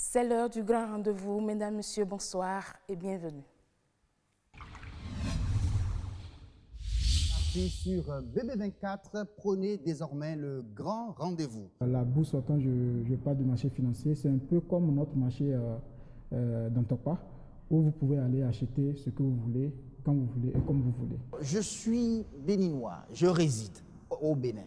C'est l'heure du grand rendez-vous. Mesdames, Messieurs, bonsoir et bienvenue. Sur BB24, prenez désormais le grand rendez-vous. La bourse, quand je parle du marché financier, c'est un peu comme notre marché d'Antokpa, où vous pouvez aller acheter ce que vous voulez, quand vous voulez et comme vous voulez. Je suis béninois, je réside au Bénin.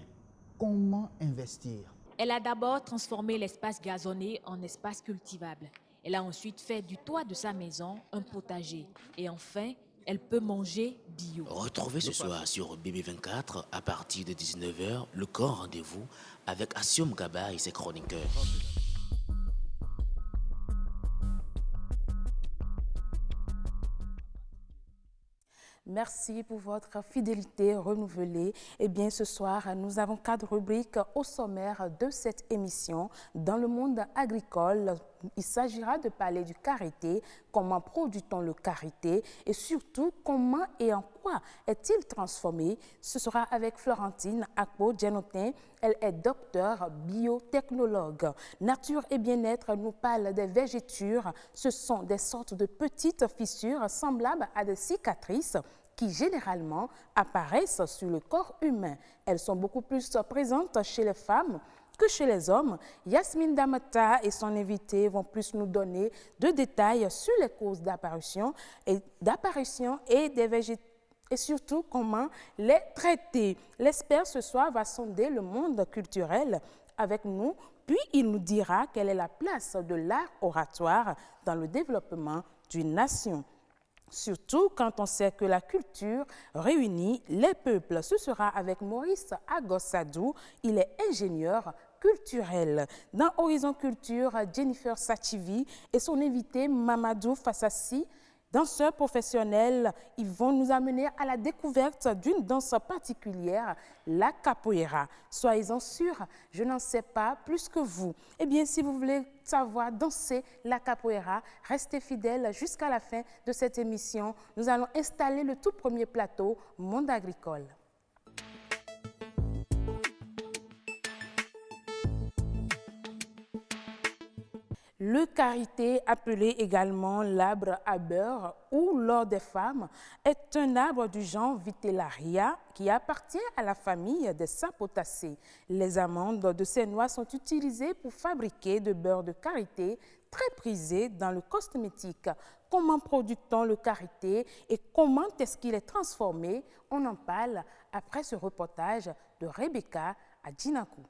Comment investir? Elle a d'abord transformé l'espace gazonné en espace cultivable. Elle a ensuite fait du toit de sa maison un potager. Et enfin, elle peut manger bio. Retrouvez ce soir sur BB24 à partir de 19h le grand rendez-vous avec Assioum Gaba et ses chroniqueurs. Merci pour votre fidélité renouvelée. Eh bien, ce soir, nous avons 4 rubriques au sommaire de cette émission. Dans le monde agricole, il s'agira de parler du karité, comment produit-on le karité et surtout comment et en quoi est-il transformé. Ce sera avec Florentine Akpo-Djenotin. Elle est docteure biotechnologue. Nature et bien-être nous parle des végétures. Ce sont des sortes de petites fissures semblables à des cicatrices qui généralement apparaissent sur le corps humain. Elles sont beaucoup plus présentes chez les femmes que chez les hommes. Yasmine Damata et son invité vont plus nous donner de détails sur les causes d'apparition et des végétaux et surtout comment les traiter. L'expert ce soir va sonder le monde culturel avec nous, puis il nous dira quelle est la place de l'art oratoire dans le développement d'une nation. Surtout quand on sait que la culture réunit les peuples. Ce sera avec Maurice Agossadou, il est ingénieur culturel. Dans Horizon Culture, Jennifer Sachivi et son invité Mamadou Fassassi, danseurs professionnels, ils vont nous amener à la découverte d'une danse particulière, la capoeira. Soyez-en sûrs, je n'en sais pas plus que vous. Eh bien, si vous voulez savoir danser la capoeira, restez fidèles jusqu'à la fin de cette émission. Nous allons installer le tout premier plateau Monde agricole. Le karité, appelé également l'arbre à beurre ou l'or des femmes, est un arbre du genre Vitellaria qui appartient à la famille des sapotacées. Les amandes de ces noix sont utilisées pour fabriquer de beurre de karité, très prisé dans le cosmétique. Comment produit-on le karité et comment est-ce qu'il est transformé? On en parle après ce reportage de Rebecca à Djinakou.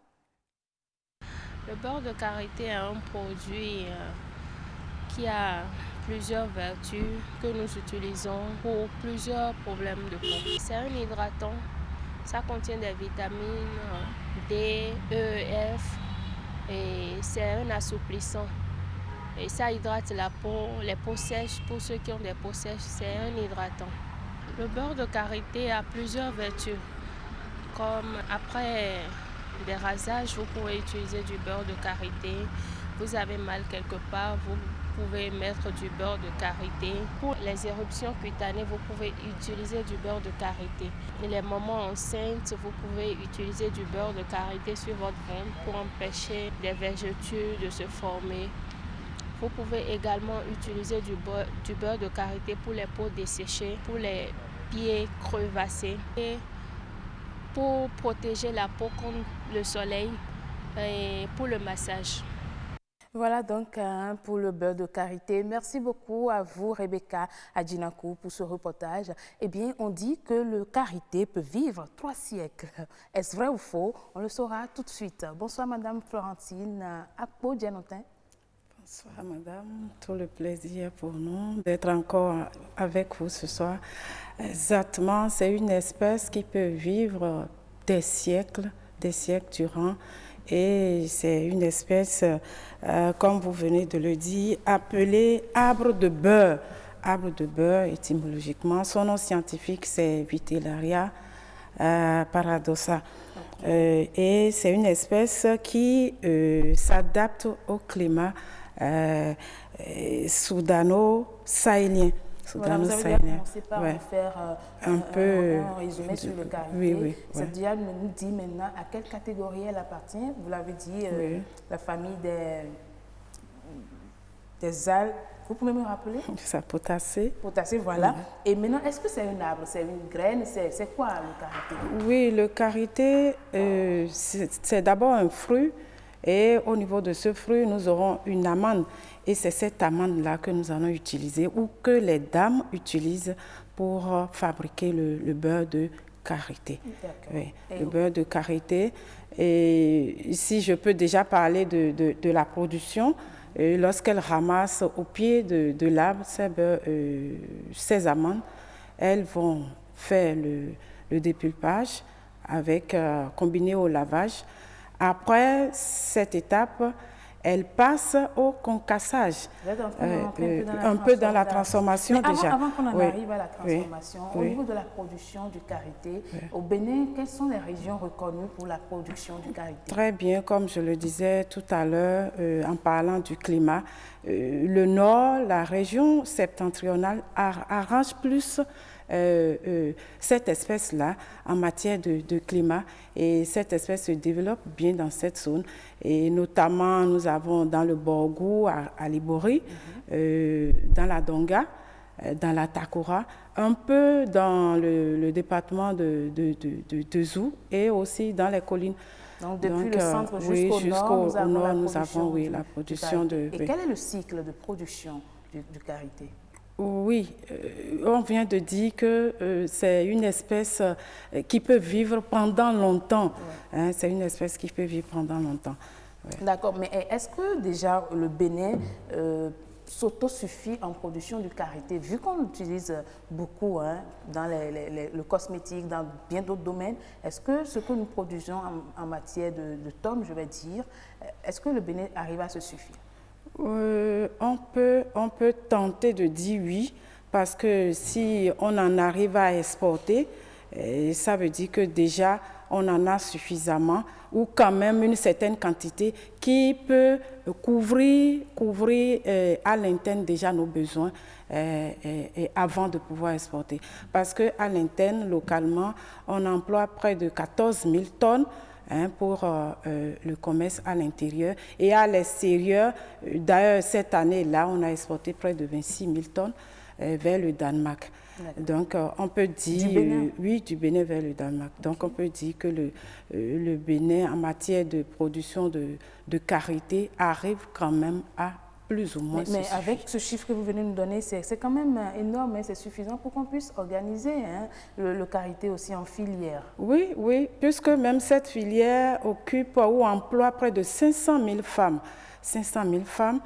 Le beurre de karité est un produit qui a plusieurs vertus que nous utilisons pour plusieurs problèmes de peau. C'est un hydratant, ça contient des vitamines D, E, F et c'est un assouplissant. Et ça hydrate la peau, les peaux sèches, pour ceux qui ont des peaux sèches, c'est un hydratant. Le beurre de karité a plusieurs vertus, comme après des rasages, vous pouvez utiliser du beurre de karité. Vous avez mal quelque part, vous pouvez mettre du beurre de karité. Pour les éruptions cutanées, vous pouvez utiliser du beurre de karité. Et les mamans enceintes, vous pouvez utiliser du beurre de karité sur votre ventre pour empêcher des vergetures de se former. Vous pouvez également utiliser du beurre de karité pour les peaux desséchées, pour les pieds crevassés. Et pour protéger la peau contre le soleil et pour le massage. Voilà donc pour le beurre de karité. Merci beaucoup à vous, Rebecca Adjinakou, pour ce reportage. Eh bien, on dit que le karité peut vivre 3 siècles. Est-ce vrai ou faux? On le saura tout de suite. Bonsoir, Madame Florentine Akpo-Djenotin. Bonsoir, Madame. Tout le plaisir pour nous d'être encore avec vous ce soir. Exactement, c'est une espèce qui peut vivre des siècles durant. Et c'est une espèce, comme vous venez de le dire, appelée arbre de beurre. Arbre de beurre, étymologiquement, son nom scientifique c'est Vitellaria paradoxa. Et c'est une espèce qui s'adapte au climat soudano-sahélien. Voilà, vous avez déjà commencé par nous faire un résumé sur le karité. Oui. C'est-à-dire, nous dit maintenant à quelle catégorie elle appartient. Vous l'avez dit, la famille Des algues, vous pouvez me rappeler? Ça potacé. Potacé, voilà. Et maintenant, est-ce que c'est un arbre, c'est une graine, c'est quoi le karité? Oui, le karité, c'est d'abord un fruit. Et au niveau de ce fruit, nous aurons une amande. Et c'est cette amande-là que nous allons utiliser ou que les dames utilisent pour fabriquer le beurre de karité. Oui, le beurre de karité. Et ici, je peux déjà parler de la production. Lorsqu'elles ramassent au pied de l'arbre ces amandes, elles vont faire le dépulpage combiné au lavage. Après cette étape, elle passe au concassage. Vous êtes en train de rentrer un peu dans la transformation déjà. Avant qu'on en arrive à la transformation, au niveau de la production du karité, au Bénin, quelles sont les régions reconnues pour la production du karité? Très bien, comme je le disais tout à l'heure en parlant du climat, le nord, la région septentrionale arrange plus cette espèce-là en matière de climat, et cette espèce se développe bien dans cette zone, et notamment nous avons dans le Borgou à Libori, dans la Donga, dans la Takora, un peu dans le département de Zou, et aussi dans les collines. Donc depuis le centre jusqu'au nord, nous avons la production de... Et quel est le cycle de production du karité? Oui, on vient de dire que c'est une espèce qui peut vivre pendant longtemps. Hein, c'est une espèce qui peut vivre pendant longtemps. Ouais. D'accord, mais est-ce que déjà le Bénin s'autosuffit en production du karité, vu qu'on l'utilise beaucoup dans le cosmétique, dans bien d'autres domaines? Est-ce que ce que nous produisons en matière de tonnes, je vais dire, est-ce que le Bénin arrive à se suffire? On peut tenter de dire oui, parce que si on en arrive à exporter, ça veut dire que déjà on en a suffisamment, ou quand même une certaine quantité qui peut couvrir à l'interne déjà nos besoins avant de pouvoir exporter. Parce qu'à l'interne, localement, on emploie près de 14 000 tonnes pour le commerce à l'intérieur. Et à l'extérieur, d'ailleurs, cette année-là, on a exporté près de 26 000 tonnes vers le Danemark. Donc, on peut dire... oui, du Bénin vers le Danemark. Donc, on peut dire que le Bénin, en matière de production de karité, arrive quand même à plus ou moins. Mais avec ce chiffre que vous venez de nous donner, c'est quand même énorme, c'est suffisant pour qu'on puisse organiser le karité aussi en filière. Oui, oui, puisque même cette filière occupe ou emploie près de 500 000 femmes. 500 000 femmes,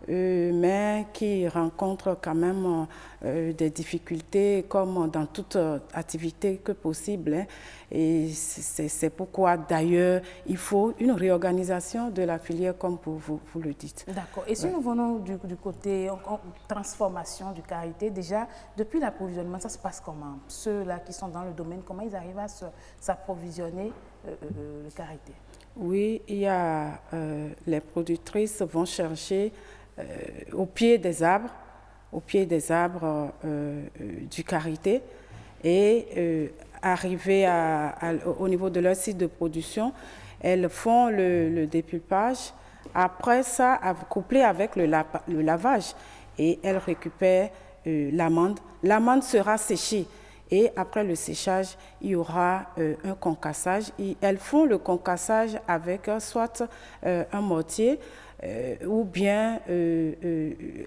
mais qui rencontrent quand même des difficultés comme dans toute activité que possible. Hein. Et c'est pourquoi d'ailleurs il faut une réorganisation de la filière comme vous le dites. D'accord. Et si nous venons du côté transformation du karité, déjà depuis l'approvisionnement, ça se passe comment? Ceux-là qui sont dans le domaine, comment ils arrivent à s'approvisionner le karité? Oui, il y a les productrices vont chercher au pied des arbres du karité, et arriver au niveau de leur site de production, elles font le dépulpage. Après ça, couplé avec le lavage, et elles récupèrent l'amande. L'amande sera séchée. Et après le séchage, il y aura un concassage. Elles font le concassage avec soit un mortier ou bien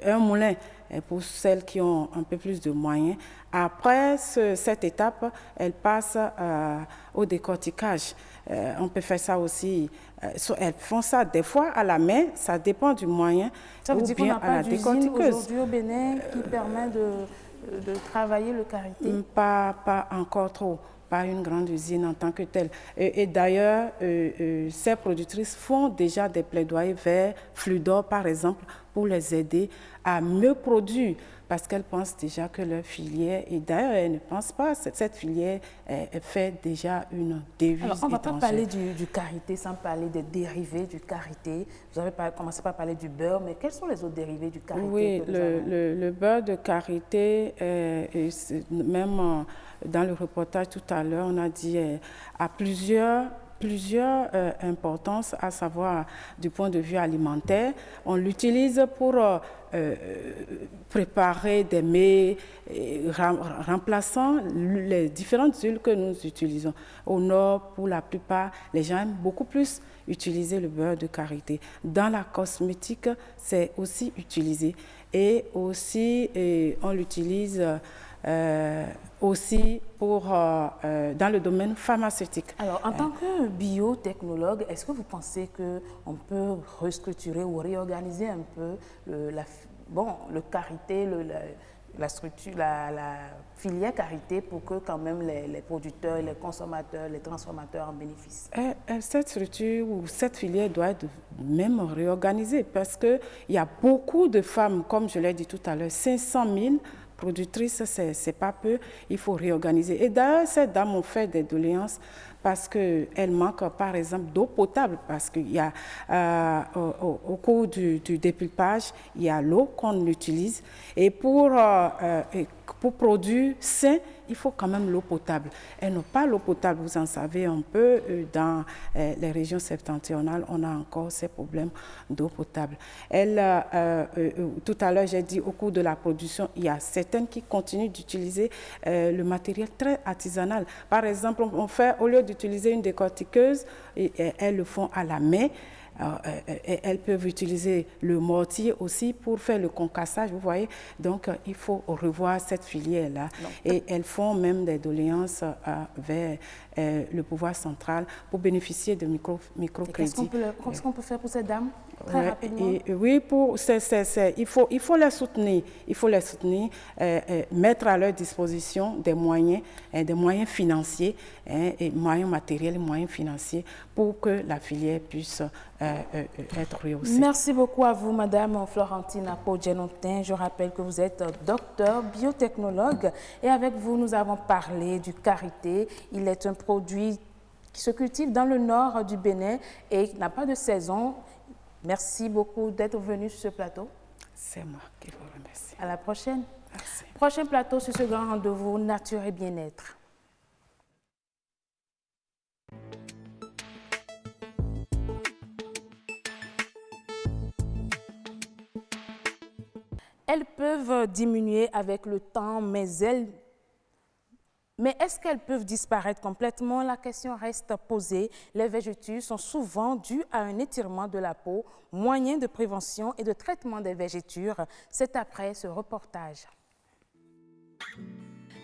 un moulin pour celles qui ont un peu plus de moyens. Après cette étape, elles passent au décortiquage. On peut faire ça aussi. Elles font ça des fois à la main, ça dépend du moyen, ça veut ou dire bien qu'on n'a à la pas d'usine décortiqueuse. Aujourd'hui au Bénin qui permet de travailler le karité? Pas encore trop, pas une grande usine en tant que telle. Et d'ailleurs, ces productrices font déjà des plaidoyers vers Fludor, par exemple, pour les aider à mieux produire, parce qu'elles pensent déjà que leur filière, et d'ailleurs elles ne pensent pas, cette filière fait déjà une devise. Alors, on ne va pas étrangère. parler du karité sans parler des dérivés du karité. Vous avez commencé par parler du beurre, mais quels sont les autres dérivés du karité? Oui, le beurre de karité, même dans le reportage tout à l'heure, on a dit à plusieurs plusieurs importances, à savoir du point de vue alimentaire. On l'utilise pour préparer des mets remplaçant les différentes huiles que nous utilisons. Au nord, pour la plupart, les gens aiment beaucoup plus utiliser le beurre de karité. Dans la cosmétique, c'est aussi utilisé. Et aussi, on l'utilise aussi dans le domaine pharmaceutique. Alors, en tant que biotechnologue, est-ce que vous pensez qu'on peut restructurer ou réorganiser un peu le karité, la structure, la filière karité pour que quand même les producteurs, les consommateurs, les transformateurs en bénéficient? Cette structure ou cette filière doit être même réorganisée parce qu'il y a beaucoup de femmes, comme je l'ai dit tout à l'heure, 500 000 productrices, c'est pas peu, il faut réorganiser. Et d'ailleurs, ces dames ont fait des doléances parce qu'elles manquent, par exemple, d'eau potable, parce qu'il y a, au cours du dépulpage, il y a l'eau qu'on utilise. Et pour produire sain, il faut quand même l'eau potable. Elles n'ont pas l'eau potable, vous en savez un peu, dans les régions septentrionales, on a encore ces problèmes d'eau potable. Tout à l'heure, j'ai dit, au cours de la production, il y a certaines qui continuent d'utiliser le matériel très artisanal. Par exemple, au lieu d'utiliser une décortiqueuse, elles le font à la main. Elles peuvent utiliser le mortier aussi pour faire le concassage, vous voyez. Donc, il faut revoir cette filière-là. Et elles font même des doléances vers le pouvoir central pour bénéficier de microcrédits. Qu'est-ce qu'on peut faire pour ces dames? Très rapidement. Oui, il faut les soutenir. Il faut les soutenir, mettre à leur disposition des moyens financiers, et moyens matériels et moyens financiers pour que la filière puisse être rehaussée. Merci beaucoup à vous, Madame Florentine Apo-Djenotin. Je rappelle que vous êtes docteur biotechnologue et avec vous, nous avons parlé du karité. Il est un produit qui se cultive dans le nord du Bénin et n'a pas de saison. Merci beaucoup d'être venu sur ce plateau. C'est moi qui vous remercie. À la prochaine. Merci. Prochain plateau sur ce grand rendez-vous Nature et Bien-être. Elles peuvent diminuer avec le temps, mais est-ce qu'elles peuvent disparaître complètement? La question reste posée. Les vergetures sont souvent dues à un étirement de la peau, moyen de prévention et de traitement des vergetures. C'est après ce reportage.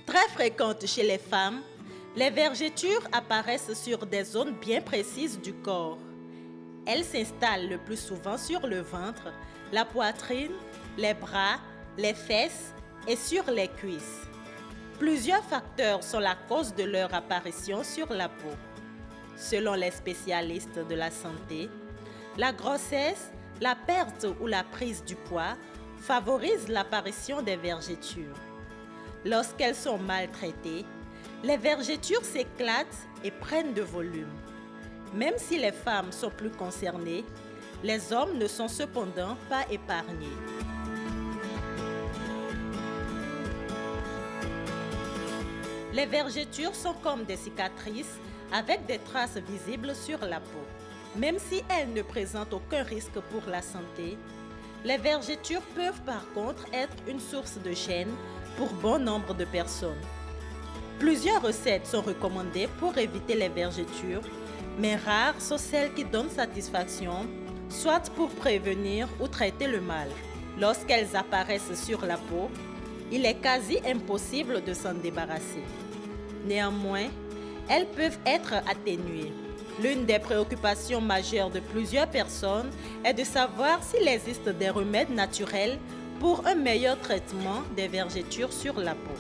Très fréquentes chez les femmes, les vergetures apparaissent sur des zones bien précises du corps. Elles s'installent le plus souvent sur le ventre, la poitrine, les bras, les fesses et sur les cuisses. Plusieurs facteurs sont la cause de leur apparition sur la peau. Selon les spécialistes de la santé, la grossesse, la perte ou la prise du poids favorisent l'apparition des vergetures. Lorsqu'elles sont mal traitées, les vergetures s'éclatent et prennent de volume. Même si les femmes sont plus concernées, les hommes ne sont cependant pas épargnés. Les vergetures sont comme des cicatrices avec des traces visibles sur la peau. Même si elles ne présentent aucun risque pour la santé, les vergetures peuvent par contre être une source de gêne pour bon nombre de personnes. Plusieurs recettes sont recommandées pour éviter les vergetures, mais rares sont celles qui donnent satisfaction, soit pour prévenir ou traiter le mal. Lorsqu'elles apparaissent sur la peau, il est quasi impossible de s'en débarrasser. Néanmoins, elles peuvent être atténuées. L'une des préoccupations majeures de plusieurs personnes est de savoir s'il existe des remèdes naturels pour un meilleur traitement des vergetures sur la peau.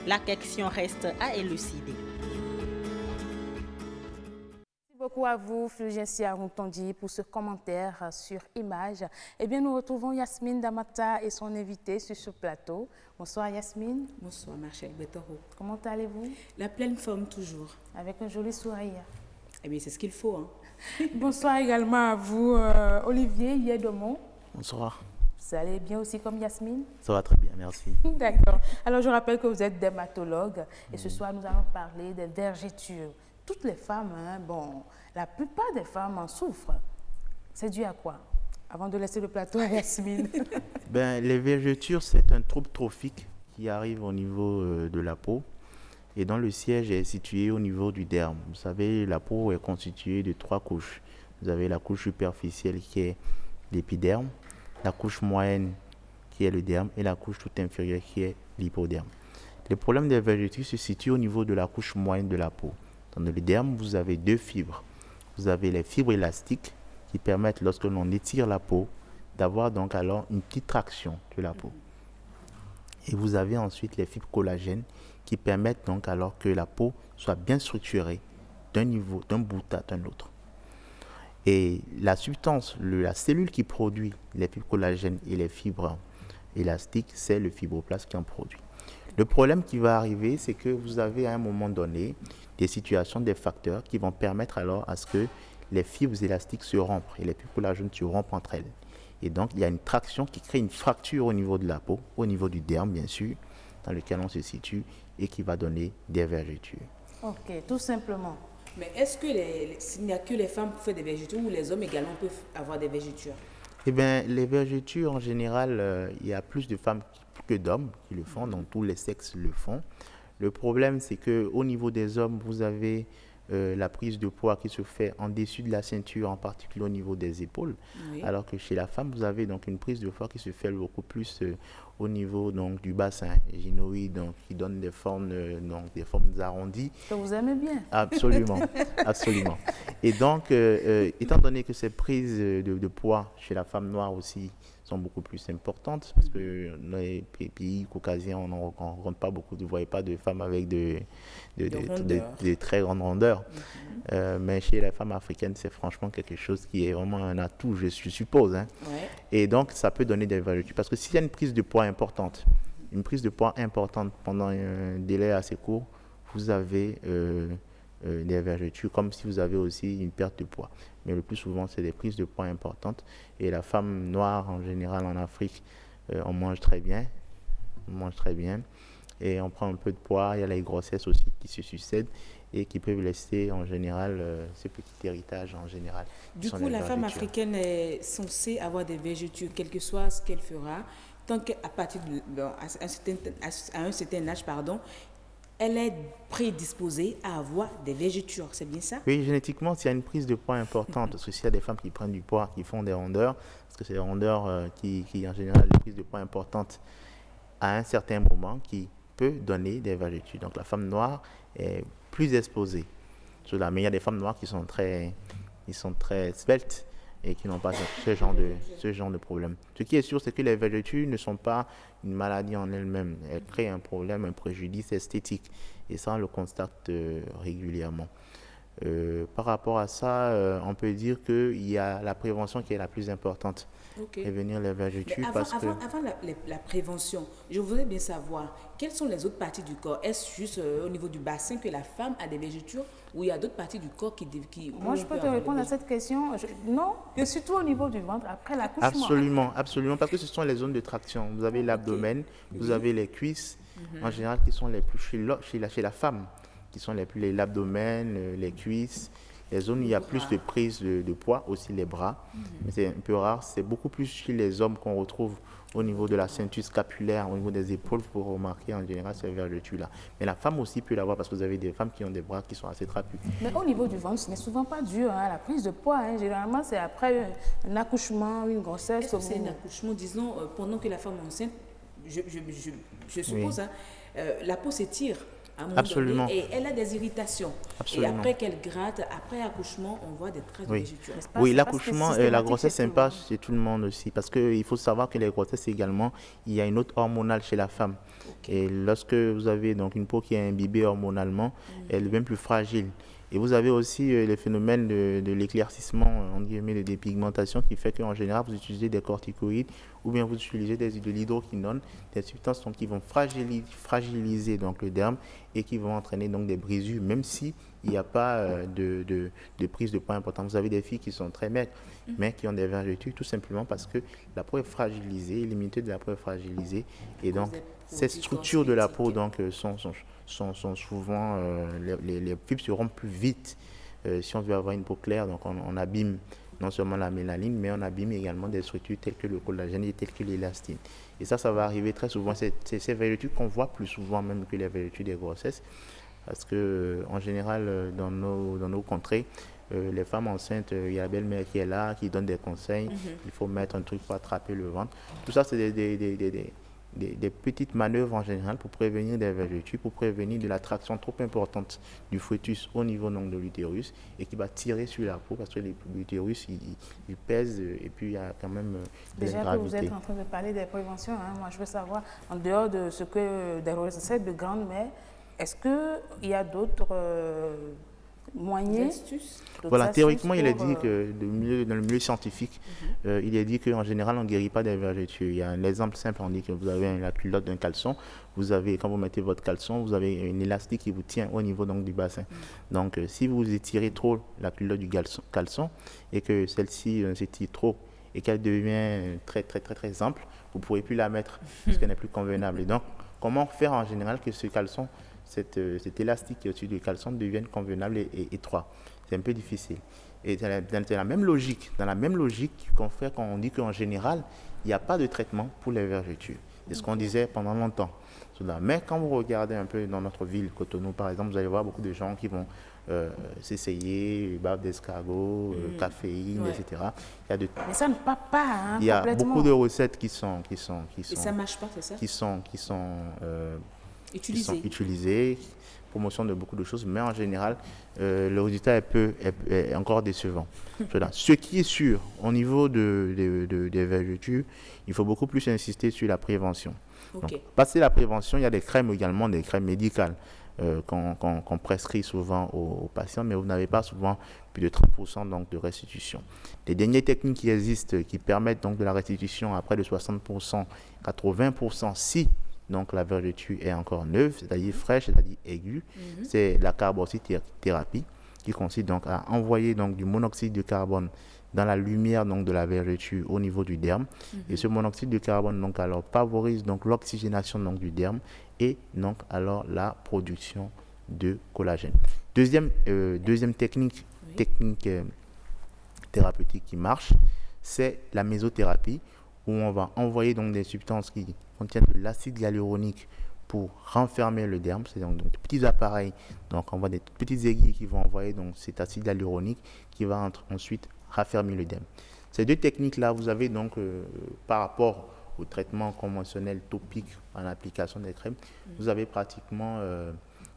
La question reste à élucider. Merci beaucoup à vous, Fulgencia Rontondi, pour ce commentaire sur Image. Eh bien, nous retrouvons Yasmine Damata et son invité sur ce plateau. Bonsoir Yasmine. Bonsoir Marcel Betoro. Comment allez-vous? La pleine forme toujours. Avec un joli sourire. Eh bien, c'est ce qu'il faut. Hein. Bonsoir également à vous, Olivier Yédomon. Bonsoir. Vous allez bien aussi comme Yasmine? Ça va très bien, merci. D'accord. Alors, je rappelle que vous êtes dermatologue et ce soir, nous allons parler des vergetures. toutes les femmes, hein, bon, la plupart des femmes en souffrent. C'est dû à quoi? Avant de laisser le plateau à Yasmine. Les vergetures, c'est un trouble trophique qui arrive au niveau de la peau. Et dont le siège est situé au niveau du derme. Vous savez, la peau est constituée de 3 couches. Vous avez la couche superficielle qui est l'épiderme, la couche moyenne qui est le derme et la couche toute inférieure qui est l'hypoderme. Le problème des vergetures se situe au niveau de la couche moyenne de la peau. Dans le derme, vous avez 2 fibres. Vous avez les fibres élastiques qui permettent, lorsque l'on étire la peau, d'avoir donc alors une petite traction de la peau. Et vous avez ensuite les fibres collagènes qui permettent donc alors que la peau soit bien structurée d'un niveau, d'un bout à un autre. Et la substance, la cellule qui produit les fibres collagènes et les fibres élastiques, c'est le fibroblast qui en produit. Le problème qui va arriver, c'est que vous avez à un moment donné des situations, des facteurs qui vont permettre alors à ce que les fibres élastiques se rompent et les fibres collagènes se rompent entre elles. Et donc, il y a une traction qui crée une fracture au niveau de la peau, au niveau du derme, bien sûr, dans lequel on se situe et qui va donner des vergetures. Ok, tout simplement. Mais est-ce que s'il n'y a que les femmes qui font des vergetures ou les hommes également peuvent avoir des vergetures? Eh bien, les vergetures, en général, il y a plus de femmes que d'hommes qui le font, donc tous les sexes le font. Le problème, c'est qu'au niveau des hommes, vous avez la prise de poids qui se fait en dessus de la ceinture, en particulier au niveau des épaules, oui. Alors que chez la femme, vous avez donc une prise de poids qui se fait beaucoup plus au niveau donc, du bassin gynoïde, donc, qui donne des formes arrondies. Que vous aimez bien. Absolument, absolument. Et donc, étant donné que ces prises de poids chez la femme noire aussi sont beaucoup plus importantes, parce que dans les pays caucasiens, on ne rencontre pas beaucoup, vous ne voyez pas de femmes avec de très grandes rondeurs. Mais chez les femmes africaines, c'est franchement quelque chose qui est vraiment un atout, je suppose. Hein. Ouais. Et donc, ça peut donner des vergetures. Parce que s'il y a une prise de poids importante pendant un délai assez court, vous avez des vergetures, comme si vous avez aussi une perte de poids. Mais le plus souvent, c'est des prises de poids importantes. Et la femme noire, en général, en Afrique, on mange très bien. Et on prend un peu de poids. Il y a les grossesses aussi qui se succèdent et qui peuvent laisser, en général, ce petit héritage, en général. Du coup, la femme africaine est censée avoir des vergetures, quel que soit ce qu'elle fera, tant qu'à partir à un certain âge, elle est prédisposée à avoir des vergetures, c'est bien ça? Oui, génétiquement, s'il y a une prise de poids importante, parce que s'il y a des femmes qui prennent du poids, qui font des rondeurs, parce que c'est des rondeurs qui, en général, des prises de poids importantes à un certain moment, qui peut donner des vergetures. Donc, la femme noire est plus exposée. Mais il y a des femmes noires qui sont très sveltes et qui n'ont pas ce genre de problème. Ce qui est sûr, c'est que les vergetures ne sont pas une maladie en elles-mêmes. Elles créent un problème, un préjudice esthétique. Et ça, on le constate régulièrement. Par rapport à ça, on peut dire qu'il y a la prévention qui est la plus importante. Okay. Prévenir les vergetures. Avant la prévention, je voudrais bien savoir, quelles sont les autres parties du corps? Est-ce juste au niveau du bassin que la femme a des vergetures ou il y a d'autres parties du corps qui Moi, je peux te répondre à cette question. Non, et surtout au niveau du ventre, après l'accouchement. Absolument, parce que ce sont les zones de traction. Vous avez l'abdomen, vous avez les cuisses, en général, qui sont les plus chez la femme, qui sont l'abdomen, les cuisses. Les zones où il y a plus de prise de poids, aussi les bras, mais c'est un peu rare. C'est beaucoup plus chez les hommes qu'on retrouve au niveau de la ceinture scapulaire, au niveau des épaules, pour remarquer en général ces vergetures-là. Mais la femme aussi peut l'avoir parce que vous avez des femmes qui ont des bras qui sont assez trapus. Mais au niveau du ventre, ce n'est souvent pas dû à la prise de poids. Généralement, c'est après un accouchement, une grossesse. Est-ce que c'est un accouchement, disons, pendant que la femme est enceinte, je suppose, oui. La peau s'étire. Absolument. Donné, et elle a des irritations. Absolument. Et après qu'elle gratte, après accouchement, on voit des traces de vergetures. Oui, l'accouchement, la grossesse, c'est pas chez tout le monde aussi. Parce qu'il faut savoir que les grossesses également, il y a une autre hormonale chez la femme. Okay. Et lorsque vous avez donc une peau qui est imbibée hormonalement, elle devient plus fragile. Et vous avez aussi les phénomènes de l'éclaircissement, entre guillemets, de dépigmentation, qui fait qu'en général, vous utilisez des corticoïdes ou bien vous utilisez de l'hydroquinone, des substances qui vont fragiliser donc, le derme et qui vont entraîner donc des brisures, même si il n'y a pas de prise de poids importante. Vous avez des filles qui sont très maigres, mais qui ont des vergetures tout simplement parce que la peau est fragilisée, l'immunité de la peau est fragilisée, et donc ces structures de la peau donc, sont souvent, les fibres se rompent plus vite. Si on veut avoir une peau claire, donc on abîme non seulement la mélanine, mais on abîme également des structures telles que le collagène et telles que l'élastine. Et ça va arriver très souvent. C'est ces vergetures qu'on voit plus souvent même que les vergetures des grossesses. Parce que en général, dans nos contrées, les femmes enceintes, il y a la belle-mère qui est là, qui donne des conseils. Il faut mettre un truc pour attraper le ventre. Tout ça, c'est des petites manœuvres en général pour prévenir des vergetures, pour prévenir de la traction trop importante du fœtus au niveau donc, de l'utérus et qui va tirer sur la peau parce que l'utérus il pèse et puis il y a quand même des gravités. Déjà que vous êtes en train de parler des préventions, moi je veux savoir, en dehors de ce que des recettes de grand-mère, est-ce qu'il y a d'autres moyens? Voilà, théoriquement, il est dit que dans le milieu scientifique, il est dit qu'en général, on ne guérit pas des vergetures. Il y a un exemple simple, on dit que vous avez la culotte d'un caleçon, quand vous mettez votre caleçon, vous avez une élastique qui vous tient au niveau donc, du bassin. Donc, si vous étirez trop la culotte du caleçon et que celle-ci s'étire trop et qu'elle devient très, très, très, très ample, vous ne pourrez plus la mettre parce qu'elle n'est plus convenable. Et donc, comment faire en général que ce caleçon, cet élastique qui est au-dessus du caleçon devienne convenable et étroit? C'est un peu difficile. Et dans la même logique qu'on fait quand on dit qu'en général, il n'y a pas de traitement pour les vergetures. C'est ce qu'on disait pendant longtemps. Mais quand vous regardez un peu dans notre ville, Cotonou par exemple, vous allez voir beaucoup de gens qui vont s'essayer, bave d'escargot, caféine, etc. Mais ça ne part pas il y a beaucoup de recettes qui sont et ça marche pas, c'est ça? Qui sont utilisées, promotion de beaucoup de choses, mais en général, le résultat est encore décevant. Ce qui est sûr, au niveau des vergetures, il faut beaucoup plus insister sur la prévention. Donc, passer la prévention, il y a des crèmes également, des crèmes médicales qu'on prescrit souvent aux patients, mais vous n'avez pas souvent plus de 30% donc, de restitution. Les dernières techniques qui existent, qui permettent donc de la restitution à près de 60%, 80% si donc la vergeture est encore neuve, c'est-à-dire fraîche, c'est-à-dire aiguë, c'est la carboxythérapie qui consiste donc à envoyer donc du monoxyde de carbone dans la lumière donc de la vergeture au niveau du derme. Et ce monoxyde de carbone donc alors favorise donc l'oxygénation donc du derme et donc alors la production de collagène. Deuxième technique thérapeutique qui marche, c'est la mésothérapie où on va envoyer donc des substances qui contiennent de l'acide hyaluronique pour renfermer le derme. C'est donc de petits appareils. Donc on voit des petites aiguilles qui vont envoyer donc cet acide hyaluronique qui va ensuite raffermir le derme. Ces deux techniques-là, vous avez donc par rapport au traitement conventionnel topique en application des crèmes, vous avez pratiquement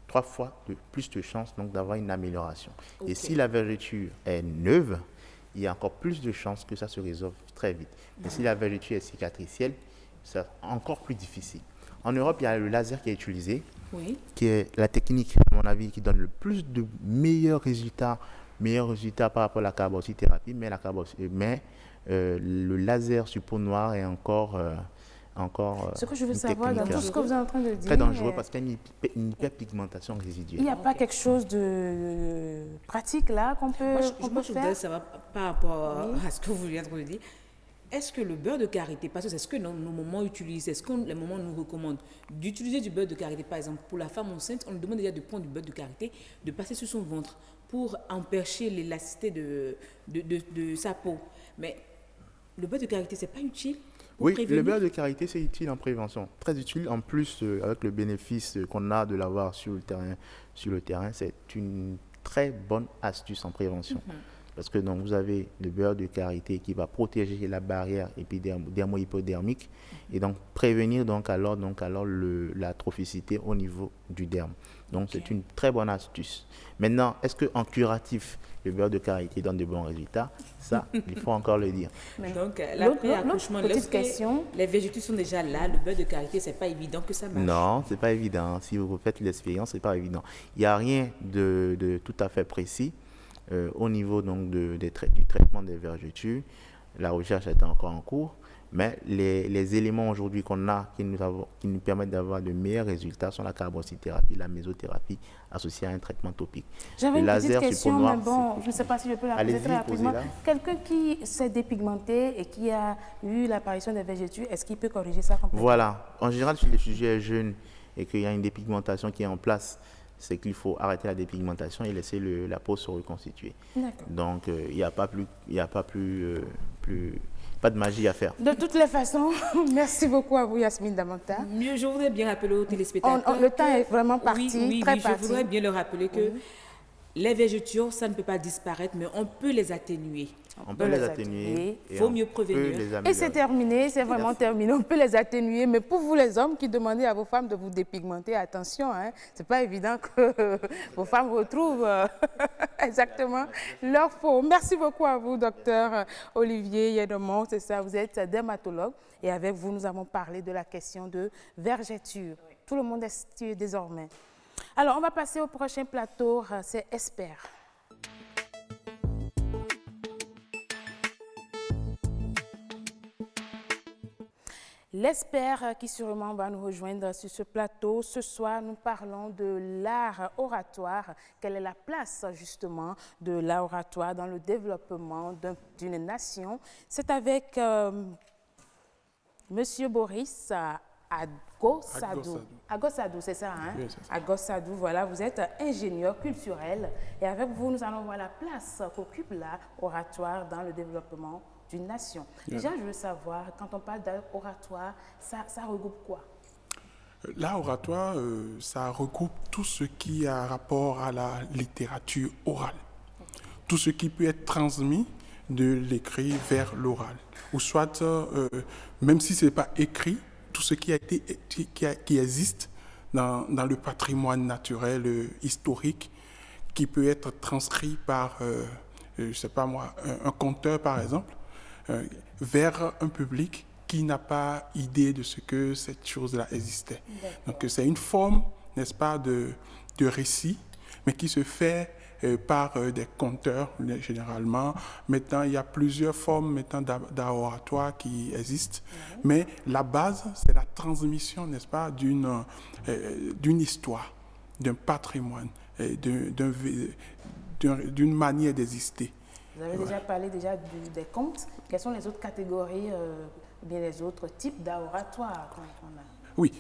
3 fois plus de chances donc d'avoir une amélioration. Et si la vergeture est neuve, il y a encore plus de chances que ça se résolve très vite. Mais si la vergeture est cicatricielle, c'est encore plus difficile. En Europe, il y a le laser qui est utilisé, qui est la technique, à mon avis, qui donne le plus de meilleurs résultats par rapport à la carboxythérapie, mais le laser sur peau noire est encore ce que je veux savoir dans tout ce que vous êtes en train de dire, très dangereux parce qu'il y a une hyperpigmentation résiduelle. Il n'y a pas quelque chose de pratique là qu'on peut faire? Moi, je voudrais savoir par rapport à ce que vous venez de dire. Est-ce que le beurre de karité, parce que c'est ce que nos mamans utilisent, est-ce que les mamans nous recommandent d'utiliser du beurre de karité, par exemple, pour la femme enceinte, on lui demande déjà de prendre du beurre de karité, de passer sur son ventre pour empêcher l'élasticité de sa peau. Mais le beurre de karité, c'est pas utile? Oui, le beurre de karité, c'est utile en prévention. Très utile. En plus, avec le bénéfice qu'on a de l'avoir sur le terrain, c'est une très bonne astuce en prévention. Parce que donc, vous avez le beurre de karité qui va protéger la barrière dermo-hypodermique et donc prévenir donc alors la trophicité au niveau du derme. Donc, c'est une très bonne astuce. Maintenant, est-ce qu'en curatif, le beurre de karité donne de bons résultats? Ça, il faut encore le dire. Donc, l'après-accouchement, les vergetures sont déjà là, le beurre de karité, c'est pas évident que ça marche. Non, c'est pas évident. Si vous faites l'expérience, c'est pas évident. Il n'y a rien de tout à fait précis au niveau donc du traitement des vergetures. La recherche est encore en cours. Mais les éléments aujourd'hui qu'on a, qui nous permettent d'avoir de meilleurs résultats, sont la carboxythérapie, la mésothérapie associée à un traitement topique. J'avais une petite question, mais bon, je ne sais pas si je peux la poser très rapidement. Quelqu'un qui s'est dépigmenté et qui a eu l'apparition des vergetures, est-ce qu'il peut corriger ça complètement? Voilà. En général, si le sujet est jeune et qu'il y a une dépigmentation qui est en place, c'est qu'il faut arrêter la dépigmentation et laisser la peau se reconstituer. Donc, il n'y a pas de magie à faire. De toutes les façons, merci beaucoup à vous, Yasmine Damanta. Je voudrais bien rappeler aux téléspectateurs. Le temps est vraiment parti, très parti. Je voudrais bien leur rappeler que les vergetures, ça ne peut pas disparaître, mais on peut les atténuer. On peut les atténuer. Il faut mieux prévenir. Et c'est terminé, c'est vraiment terminé. On peut les atténuer, mais pour vous les hommes qui demandez à vos femmes de vous dépigmenter, attention, hein, c'est pas évident que vos femmes retrouvent exactement leur peau. Merci beaucoup à vous, docteur Olivier Yedemont, c'est ça, vous êtes dermatologue et avec vous, nous avons parlé de la question de vergeture. Tout le monde est situé désormais. Alors, on va passer au prochain plateau, c'est Esper. L'Esper qui sûrement va nous rejoindre sur ce plateau. Ce soir, nous parlons de l'art oratoire. Quelle est la place justement de l'art oratoire dans le développement d'une nation? C'est avec Monsieur Boris Agossadou, c'est ça, hein? Oui, c'est ça. Agossadou, voilà, vous êtes ingénieur culturel et avec vous, nous allons voir la place qu'occupe l'art oratoire dans le développement d'une nation. Déjà, je veux savoir, quand on parle d'art oratoire, ça regroupe quoi? L'art oratoire, ça regroupe tout ce qui a rapport à la littérature orale. Tout ce qui peut être transmis de l'écrit vers l'oral. Ou soit, même si ce n'est pas écrit, tout ce qui existe dans le patrimoine naturel, historique, qui peut être transcrit par, je ne sais pas moi, un conteur par exemple, vers un public qui n'a pas idée de ce que cette chose-là existait. Donc c'est une forme, n'est-ce pas, de récit, mais qui se fait par des conteurs généralement. Maintenant, il y a plusieurs formes d'art oratoire qui existent, mais la base, c'est la transmission, n'est-ce pas, d'une histoire, d'un patrimoine, d'une manière d'exister. Vous avez déjà parlé des contes. Quelles sont les autres catégories, bien les autres types d'art oratoire qu'on a? Oui.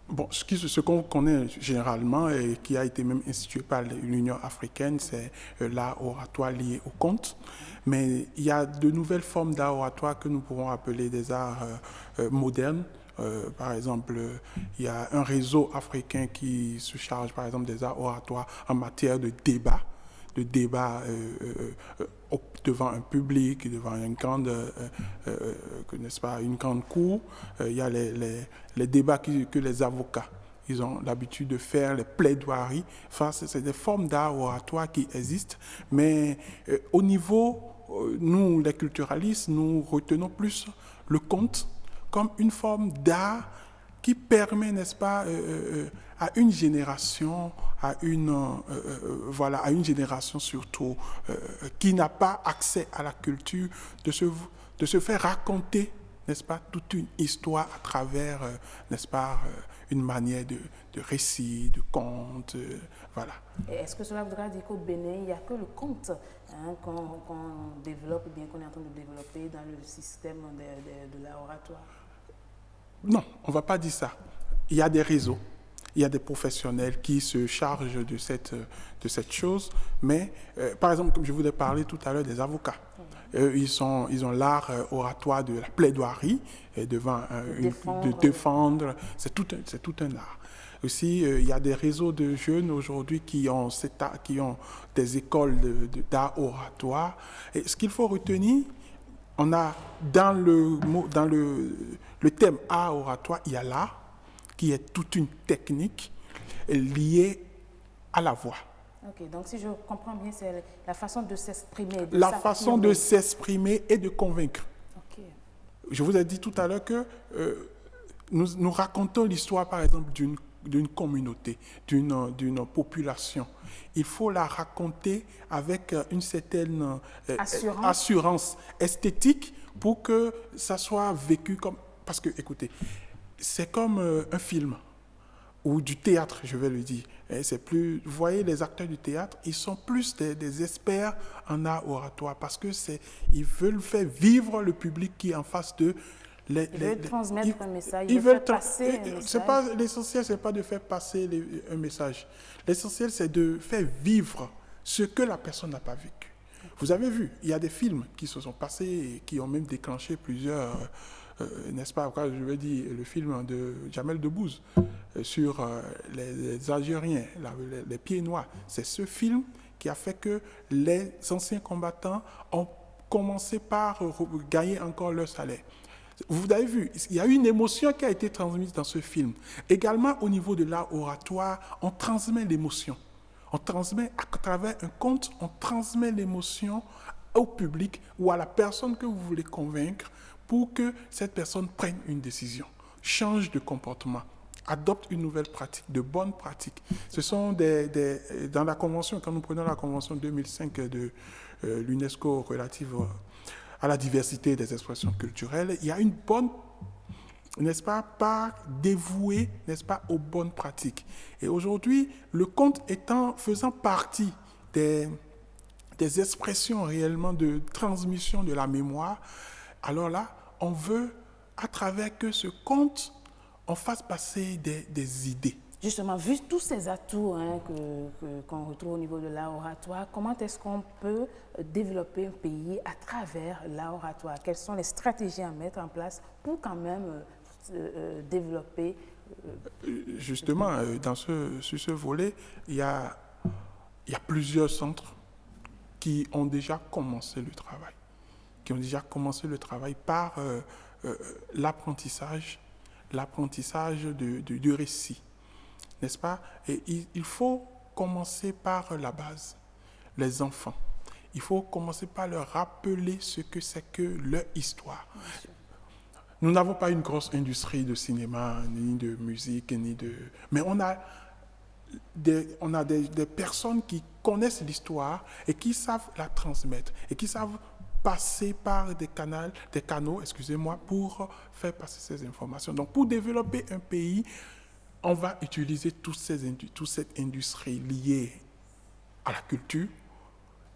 Bon, ce qu'on connaît généralement et qui a été même institué par l'Union africaine, c'est l'art oratoire lié au conte. Mais il y a de nouvelles formes d'art oratoire que nous pouvons appeler des arts modernes. Par exemple, il y a un réseau africain qui se charge, par exemple, des arts oratoires en matière de débat devant un public, devant une grande, n'est-ce pas, une grande cour. Il y a les débats que les avocats, ils ont l'habitude de faire, les plaidoiries. Enfin, c'est des formes d'art oratoire qui existent, mais au niveau, nous, les culturalistes, nous retenons plus le conte comme une forme d'art qui permet, n'est-ce pas, à une génération, à une génération surtout qui n'a pas accès à la culture, de se faire raconter, n'est-ce pas, toute une histoire à travers, n'est-ce pas, une manière de récit, de conte, voilà. Et est-ce que cela voudra dire qu'au Bénin, il n'y a que le conte qu'on développe, ou bien qu'on est en train de développer dans le système de l'art oratoire? Non, on ne va pas dire ça. Il y a des réseaux, il y a des professionnels qui se chargent de cette chose, mais par exemple, comme je vous ai parlé tout à l'heure des avocats, ils ont l'art oratoire de la plaidoirie, devant de défendre, c'est tout un art. Aussi, il y a des réseaux de jeunes aujourd'hui qui ont des écoles d'art oratoire. Et ce qu'il faut retenir, on a dans le thème art oratoire, il y a l'art qui est toute une technique liée à la voix. Ok, donc si je comprends bien, c'est la façon de s'exprimer. La façon de s'exprimer et de convaincre. Okay. Je vous ai dit tout à l'heure que nous racontons l'histoire, par exemple, d'une d'une communauté, d'une population. Il faut la raconter avec une certaine assurance esthétique pour que ça soit vécu comme... Parce que, écoutez, c'est comme un film ou du théâtre, je vais le dire. C'est plus, vous voyez, les acteurs du théâtre, ils sont plus des experts en art oratoire parce que ils veulent faire vivre le public qui est en face d'eux. Ils veulent transmettre un message, ils veulent faire passer un message. L'essentiel, ce n'est pas de faire passer un message. L'essentiel, c'est de faire vivre ce que la personne n'a pas vécu. Vous avez vu, il y a des films qui se sont passés et qui ont même déclenché plusieurs... n'est-ce pas, je vais dire le film de Jamel Debbouze sur les Algériens, les pieds noirs. C'est ce film qui a fait que les anciens combattants ont commencé par gagner encore leur salaire. Vous avez vu, il y a une émotion qui a été transmise dans ce film. Également, au niveau de l'art oratoire, on transmet l'émotion. On transmet à travers un conte, on transmet l'émotion au public ou à la personne que vous voulez convaincre pour que cette personne prenne une décision, change de comportement, adopte une nouvelle pratique, de bonnes pratiques. Ce sont dans la convention, quand nous prenons la convention 2005 de l'UNESCO relative à la diversité des expressions culturelles, il y a une bonne, n'est-ce pas, part dévouée, n'est-ce pas, aux bonnes pratiques. Et aujourd'hui, le conte faisant partie des expressions réellement de transmission de la mémoire, alors là, on veut, à travers que ce conte, on fasse passer des idées. Justement, vu tous ces atouts qu'on retrouve au niveau de l'art oratoire, comment est-ce qu'on peut développer un pays à travers l'art oratoire? Quelles sont les stratégies à mettre en place pour quand même développer Justement, sur ce volet, il y a plusieurs centres qui ont déjà commencé le travail. Par l'apprentissage du récit, n'est-ce pas? Et il faut commencer par la base, les enfants. Il faut commencer par leur rappeler ce que c'est que leur histoire. Nous n'avons pas une grosse industrie de cinéma, ni de musique, mais on a des personnes qui connaissent l'histoire et qui savent la transmettre et qui savent passer par des canaux, pour faire passer ces informations. Donc, pour développer un pays, on va utiliser toute cette industrie liée à la culture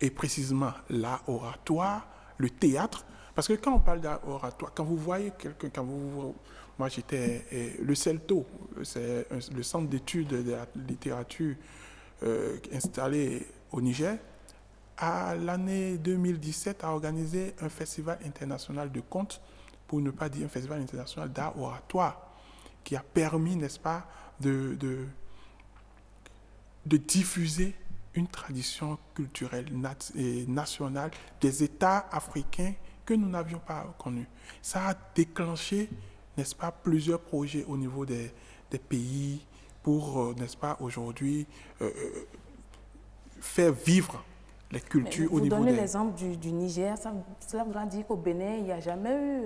et précisément l'art oratoire, le théâtre. Parce que quand on parle d'art oratoire, quand vous voyez quelqu'un, moi j'étais le CELTO, c'est le centre d'études de la littérature installé au Niger, à l'année 2017 a organisé un festival international de contes, pour ne pas dire un festival international d'art oratoire, qui a permis, n'est-ce pas, de diffuser une tradition culturelle et nationale des États africains que nous n'avions pas connus. Ça a déclenché, n'est-ce pas, plusieurs projets au niveau des pays pour, n'est-ce pas, aujourd'hui, faire vivre les cultures au niveau Vous donnez l'exemple du Niger, cela voudra dire qu'au Bénin, il n'y a jamais eu,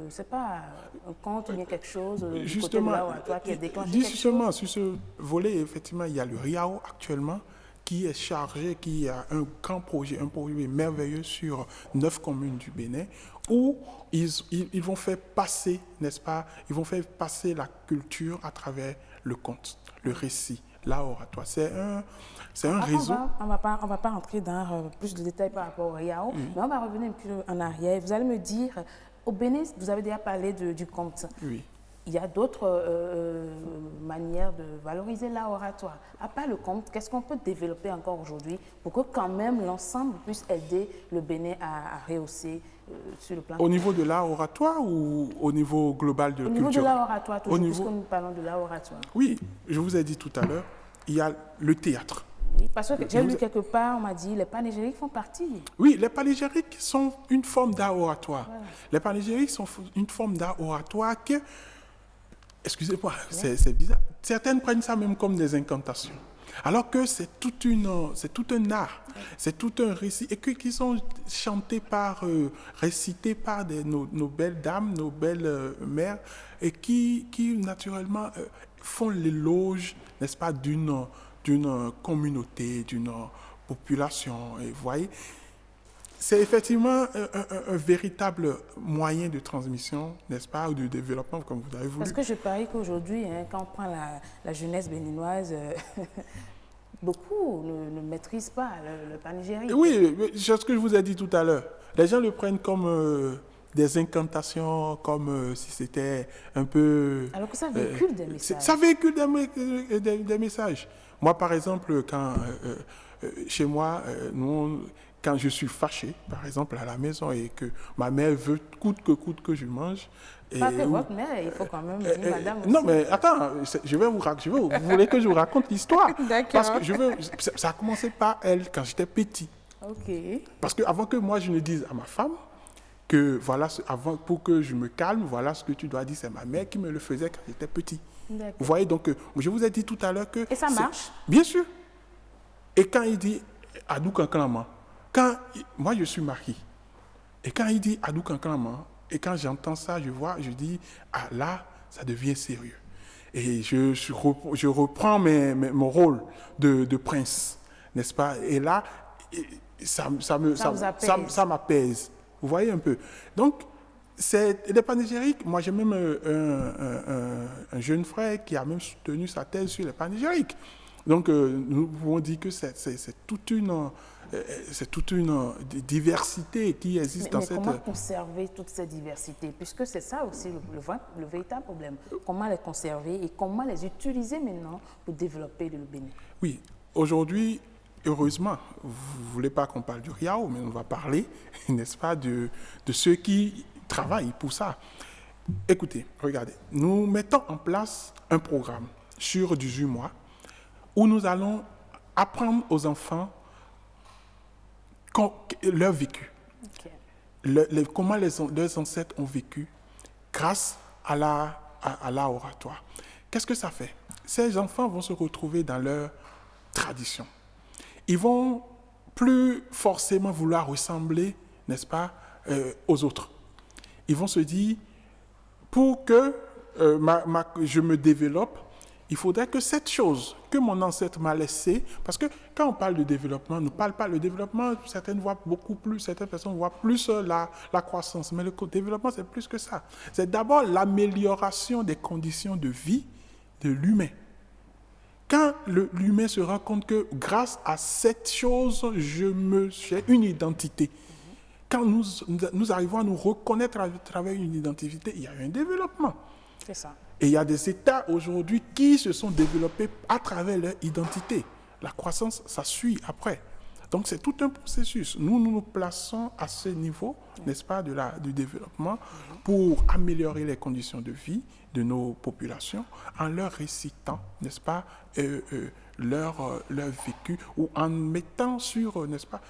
c'est pas un conte ou bien quelque chose du côté de l'art oratoire qui a déclenché quelque chose? Justement, sur ce volet, effectivement, il y a le RIAO actuellement qui est chargé, qui a un grand projet, un projet merveilleux sur 9 communes du Bénin, où ils vont faire passer, n'est-ce pas, ils vont faire passer la culture à travers le conte, le récit, l'art oratoire. C'est un réseau. On va pas rentrer dans plus de détails par rapport au RIAO, mais on va revenir un peu en arrière. Vous allez me dire, au Bénin, vous avez déjà parlé du conte. Oui. Il y a d'autres manières de valoriser l'art oratoire. À part le conte, qu'est-ce qu'on peut développer encore aujourd'hui pour que quand même l'ensemble puisse aider le Bénin à rehausser sur le plan... Au niveau de l'art oratoire ou au niveau global de la culture? Au niveau de l'art oratoire, toujours, puisque nous parlons de l'art oratoire. Oui, je vous ai dit tout à l'heure, il y a le théâtre. Oui, parce que j'ai lu quelque part, on m'a dit, les panégyriques font partie. Oui, les panégyriques sont une forme d'art oratoire. Voilà. Les panégyriques sont une forme d'art oratoire que, excusez-moi, c'est bizarre, certaines prennent ça même comme des incantations. Alors que c'est tout un art, c'est tout un récit, et qui sont chantés récités par nos belles dames, nos belles mères, et qui naturellement font l'éloge, n'est-ce pas, d'une communauté, d'une population. Et vous voyez, c'est effectivement un véritable moyen de transmission, n'est-ce pas, ou de développement, comme vous avez voulu. Parce que je parie qu'aujourd'hui, quand on prend la jeunesse béninoise, beaucoup ne maîtrisent pas le panégérique. Oui, c'est ce que je vous ai dit tout à l'heure. Les gens le prennent comme des incantations, comme si c'était un peu... Alors que ça véhicule des messages. Ça véhicule des messages. Moi, par exemple, quand chez moi, quand je suis fâché, par exemple, à la maison, et que ma mère veut coûte que je mange... Pas que votre mère, il faut quand même dire madame aussi. Non, mais attends, vous voulez que je vous raconte l'histoire? D'accord. Parce que ça a commencé par elle quand j'étais petit. Ok. Parce que avant que moi je ne dise à ma femme que voilà, pour que je me calme, voilà ce que tu dois dire, c'est ma mère qui me le faisait quand j'étais petit. Vous voyez, donc je vous ai dit tout à l'heure que... Et ça marche? Bien sûr. Et quand il dit Adou Kankanama, moi je suis marié, et quand il dit Adou Kankanama, et quand j'entends ça, je dis, ah là, ça devient sérieux. Et je reprends mon rôle de prince, n'est-ce pas? Et là, ça m'apaise. Vous voyez un peu. Donc, les panégyriques, moi j'ai même un jeune frère qui a même soutenu sa thèse sur les panégyriques. Donc, nous pouvons dire que c'est toute une diversité qui existe dans cette... Mais comment conserver toute cette diversité? Puisque c'est ça aussi le véritable problème. Comment les conserver et comment les utiliser maintenant pour développer le Bénin? Oui, aujourd'hui, heureusement, vous ne voulez pas qu'on parle du Riao, mais on va parler, n'est-ce pas, de ceux qui travaillent pour ça. Écoutez, regardez, nous mettons en place un programme sur 18 mois où nous allons apprendre aux enfants leur vécu, comment leurs ancêtres ont vécu grâce à l'art oratoire. Qu'est-ce que ça fait? Ces enfants vont se retrouver dans leur tradition. Ils vont plus forcément vouloir ressembler, n'est-ce pas, aux autres. Ils vont se dire, pour que je me développe, il faudrait que cette chose que mon ancêtre m'a laissée, parce que quand on parle de développement, on ne parle pas le développement, certaines personnes voient plus la croissance, mais le développement, c'est plus que ça. C'est d'abord l'amélioration des conditions de vie de l'humain. Quand l'humain se rend compte que grâce à cette chose, j'ai une identité. Quand nous arrivons à nous reconnaître à travers une identité, il y a un développement. C'est ça. Et il y a des États aujourd'hui qui se sont développés à travers leur identité. La croissance, ça suit après. Donc c'est tout un processus. Nous plaçons à ce niveau, n'est-ce pas, du développement pour améliorer les conditions de vie de nos populations en leur récitant, n'est-ce pas, leur vécu ou en mettant sur, n'est-ce pas,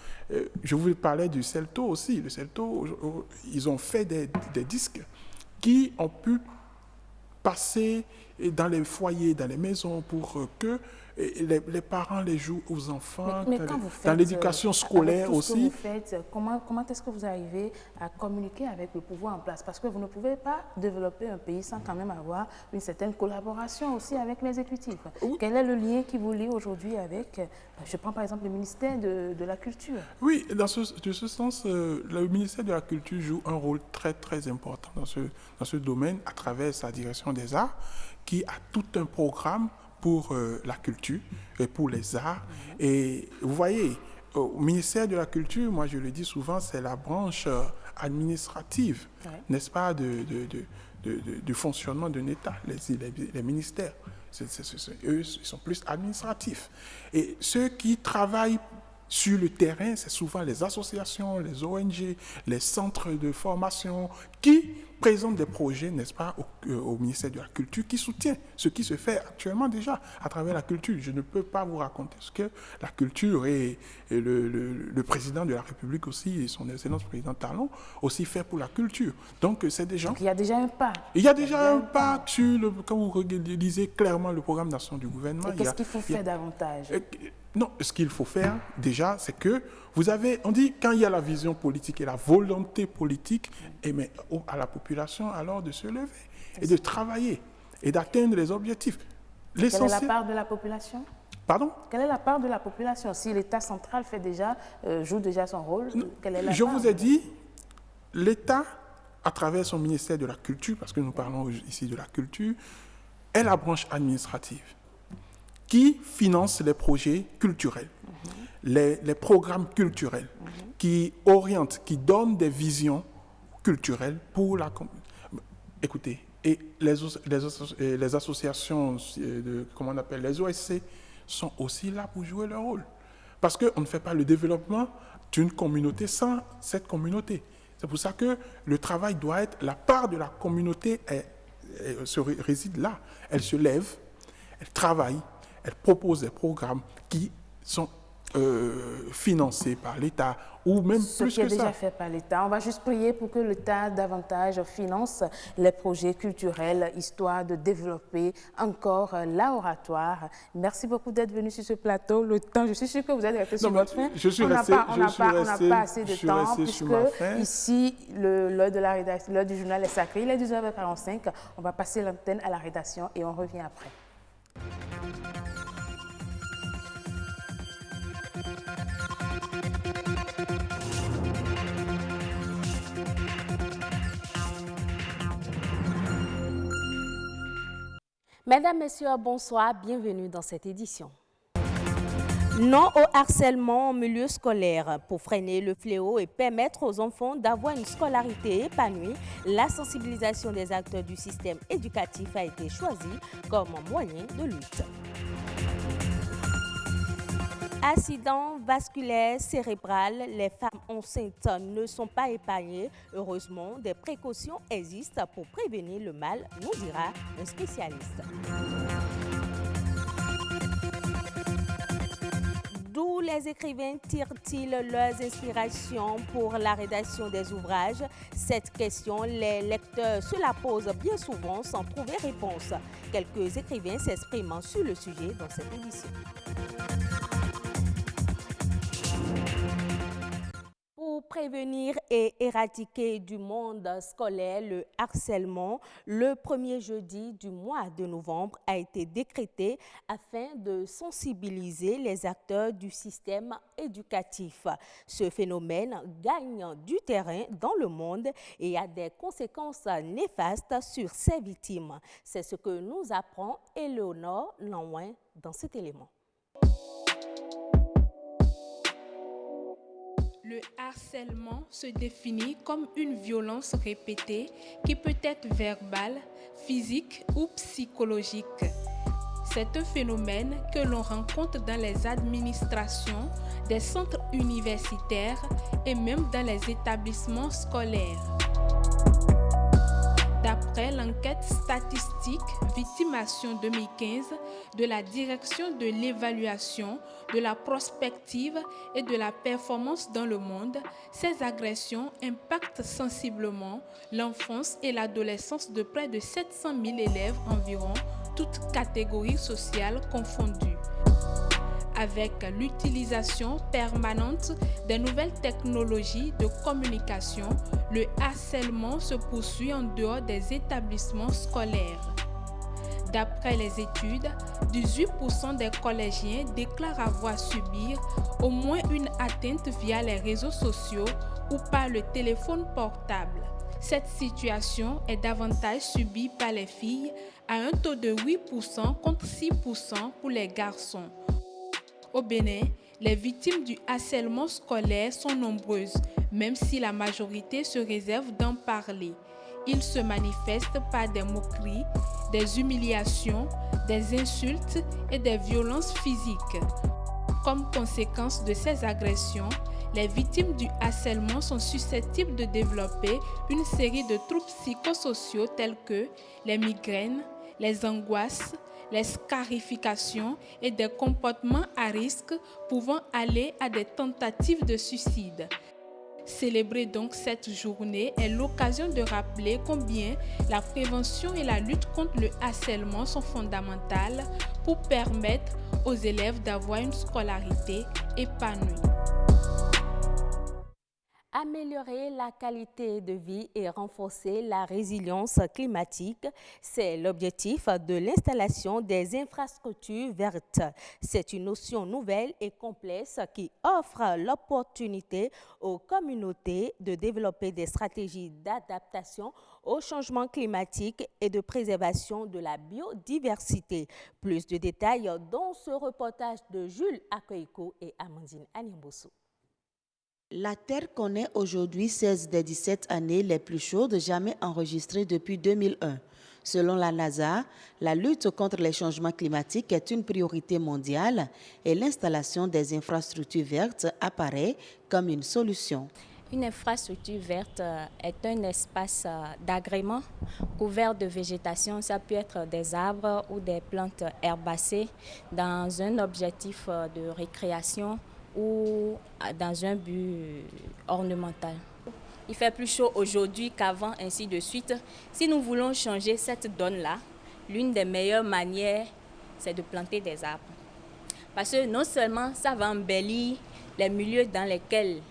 je vous parlais du CELTO aussi. Le CELTO, ils ont fait des disques qui ont pu passer dans les foyers, dans les maisons pour que les parents les jouent aux enfants, mais quand vous faites, dans l'éducation scolaire aussi. Vous faites, comment est-ce que vous arrivez à communiquer avec le pouvoir en place? Parce que vous ne pouvez pas développer un pays sans quand même avoir une certaine collaboration aussi avec l'exécutif. Oui. Quel est le lien qui vous lie aujourd'hui avec, je prends par exemple le ministère de la Culture? Oui, de ce sens, le ministère de la Culture joue un rôle très très important dans ce domaine à travers sa direction des arts qui a tout un programme pour la culture et pour les arts. Et vous voyez, au ministère de la Culture, moi je le dis souvent, c'est la branche administrative, n'est-ce pas, du fonctionnement d'un État, les ministères. Eux, ils sont plus administratifs. Et ceux qui travaillent sur le terrain, c'est souvent les associations, les ONG, les centres de formation qui présentent des projets, n'est-ce pas, au ministère de la Culture, qui soutient ce qui se fait actuellement déjà à travers la culture. Je ne peux pas vous raconter ce que la culture et le président de la République aussi, et son Excellence président Talon, aussi fait pour la culture. Donc, c'est des gens... Donc, il y a déjà un pas. Il y a déjà un pas sur quand vous lisez clairement le programme d'action du gouvernement. Et qu'est-ce qu'il faut faire davantage? Non, ce qu'il faut faire déjà, c'est que on dit quand il y a la vision politique et la volonté politique, à la population alors de se lever et de travailler et d'atteindre les objectifs. Quelle est la part de la population? Pardon? Quelle est la part de la population? Si l'État central joue déjà son rôle, quelle est la part? Je vous ai dit, l'État, à travers son ministère de la Culture, parce que nous parlons ici de la culture, est la branche administrative qui finance les projets culturels, les programmes culturels, qui orientent, qui donnent des visions culturelles pour la communauté. Écoutez, et les associations, comment on appelle, les OSC, sont aussi là pour jouer leur rôle. Parce qu'on ne fait pas le développement d'une communauté sans cette communauté. C'est pour ça que le travail doit être, la part de la communauté réside là. Elle se lève, elle travaille, elle propose des programmes qui sont financés par l'État ou même plus que ça. Ce qui est déjà fait par l'État. On va juste prier pour que l'État davantage finance les projets culturels, histoire de développer encore l'oratoire. Merci beaucoup d'être venu sur ce plateau. Le temps, je suis sûre que vous êtes resté sur votre fin. On n'a pas assez de temps, puisque ici, l'heure du journal est sacrée. Il est 19h45. On va passer l'antenne à la rédaction et on revient après. Mesdames, Messieurs, bonsoir, bienvenue dans cette édition. Non au harcèlement en milieu scolaire. Pour freiner le fléau et permettre aux enfants d'avoir une scolarité épanouie, la sensibilisation des acteurs du système éducatif a été choisie comme moyen de lutte. Accident vasculaire cérébral, les femmes enceintes ne sont pas épargnées. Heureusement, des précautions existent pour prévenir le mal, nous dira un spécialiste. D'où les écrivains tirent-ils leurs inspirations pour la rédaction des ouvrages? Cette question, les lecteurs se la posent bien souvent sans trouver réponse. Quelques écrivains s'expriment sur le sujet dans cette émission. Pour prévenir et éradiquer du monde scolaire le harcèlement, le premier jeudi du mois de novembre a été décrété afin de sensibiliser les acteurs du système éducatif. Ce phénomène gagne du terrain dans le monde et a des conséquences néfastes sur ses victimes. C'est ce que nous apprend Éléonore Lanouin dans cet élément. Le harcèlement se définit comme une violence répétée qui peut être verbale, physique ou psychologique. C'est un phénomène que l'on rencontre dans les administrations, des centres universitaires et même dans les établissements scolaires. D'après l'enquête statistique Victimation 2015 de la Direction de l'évaluation, de la prospective et de la performance dans le monde, ces agressions impactent sensiblement l'enfance et l'adolescence de près de 700 000 élèves environ, toutes catégories sociales confondues. Avec l'utilisation permanente des nouvelles technologies de communication, le harcèlement se poursuit en dehors des établissements scolaires. D'après les études, 18% des collégiens déclarent avoir subi au moins une atteinte via les réseaux sociaux ou par le téléphone portable. Cette situation est davantage subie par les filles à un taux de 8% contre 6% pour les garçons. Au Bénin, les victimes du harcèlement scolaire sont nombreuses, même si la majorité se réserve d'en parler. Il se manifeste par des moqueries, des humiliations, des insultes et des violences physiques. Comme conséquence de ces agressions, les victimes du harcèlement sont susceptibles de développer une série de troubles psychosociaux tels que les migraines, les angoisses, les scarifications et des comportements à risque pouvant aller à des tentatives de suicide. Célébrer donc cette journée est l'occasion de rappeler combien la prévention et la lutte contre le harcèlement sont fondamentales pour permettre aux élèves d'avoir une scolarité épanouie. Améliorer la qualité de vie et renforcer la résilience climatique, c'est l'objectif de l'installation des infrastructures vertes. C'est une notion nouvelle et complexe qui offre l'opportunité aux communautés de développer des stratégies d'adaptation au changement climatique et de préservation de la biodiversité. Plus de détails dans ce reportage de Jules Akoiko et Amandine Animboso. La Terre connaît aujourd'hui 16 des 17 années les plus chaudes jamais enregistrées depuis 2001. Selon la NASA, la lutte contre les changements climatiques est une priorité mondiale et l'installation des infrastructures vertes apparaît comme une solution. Une infrastructure verte est un espace d'agrément couvert de végétation. Ça peut être des arbres ou des plantes herbacées dans un objectif de récréation ou dans un but ornemental. Il fait plus chaud aujourd'hui qu'avant, ainsi de suite. Si nous voulons changer cette donne-là, l'une des meilleures manières, c'est de planter des arbres. Parce que non seulement ça va embellir les milieux dans lesquels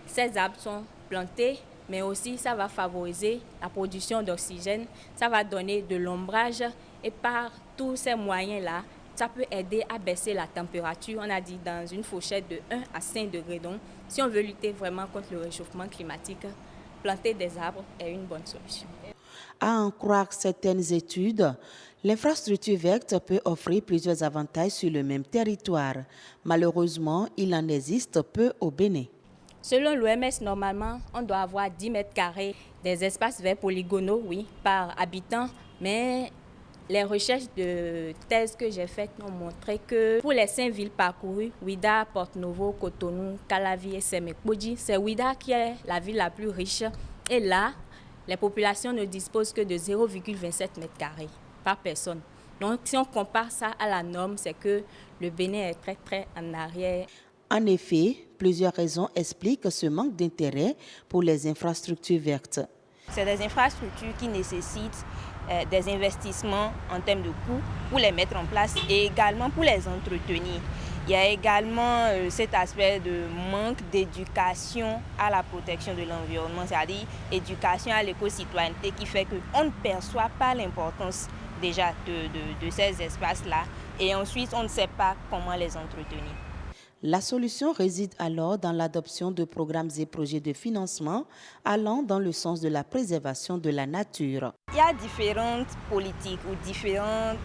ces arbres sont plantés, mais aussi ça va favoriser la production d'oxygène, ça va donner de l'ombrage et par tous ces moyens-là, ça peut aider à baisser la température, on a dit dans une fourchette de 1 à 5 degrés. Donc, si on veut lutter vraiment contre le réchauffement climatique, planter des arbres est une bonne solution. À en croire certaines études, l'infrastructure verte peut offrir plusieurs avantages sur le même territoire. Malheureusement, il en existe peu au Bénin. Selon l'OMS, normalement, on doit avoir 10 mètres carrés des espaces verts polygonaux, oui, par habitant, mais les recherches de thèse que j'ai faites ont montré que pour les 5 villes parcourues, Ouidah, Porto-Novo, Cotonou, Calavi et Sémékbodji, c'est Ouidah qui est la ville la plus riche. Et là, les populations ne disposent que de 0,27 mètres carrés par personne. Donc, si on compare ça à la norme, c'est que le Bénin est très, très en arrière. En effet, plusieurs raisons expliquent ce manque d'intérêt pour les infrastructures vertes. C'est des infrastructures qui nécessitent des investissements en termes de coûts pour les mettre en place et également pour les entretenir. Il y a également cet aspect de manque d'éducation à la protection de l'environnement, c'est-à-dire éducation à l'éco-citoyenneté qui fait qu'on ne perçoit pas l'importance déjà de ces espaces-là et ensuite on ne sait pas comment les entretenir. La solution réside alors dans l'adoption de programmes et projets de financement allant dans le sens de la préservation de la nature. Il y a différentes politiques ou différentes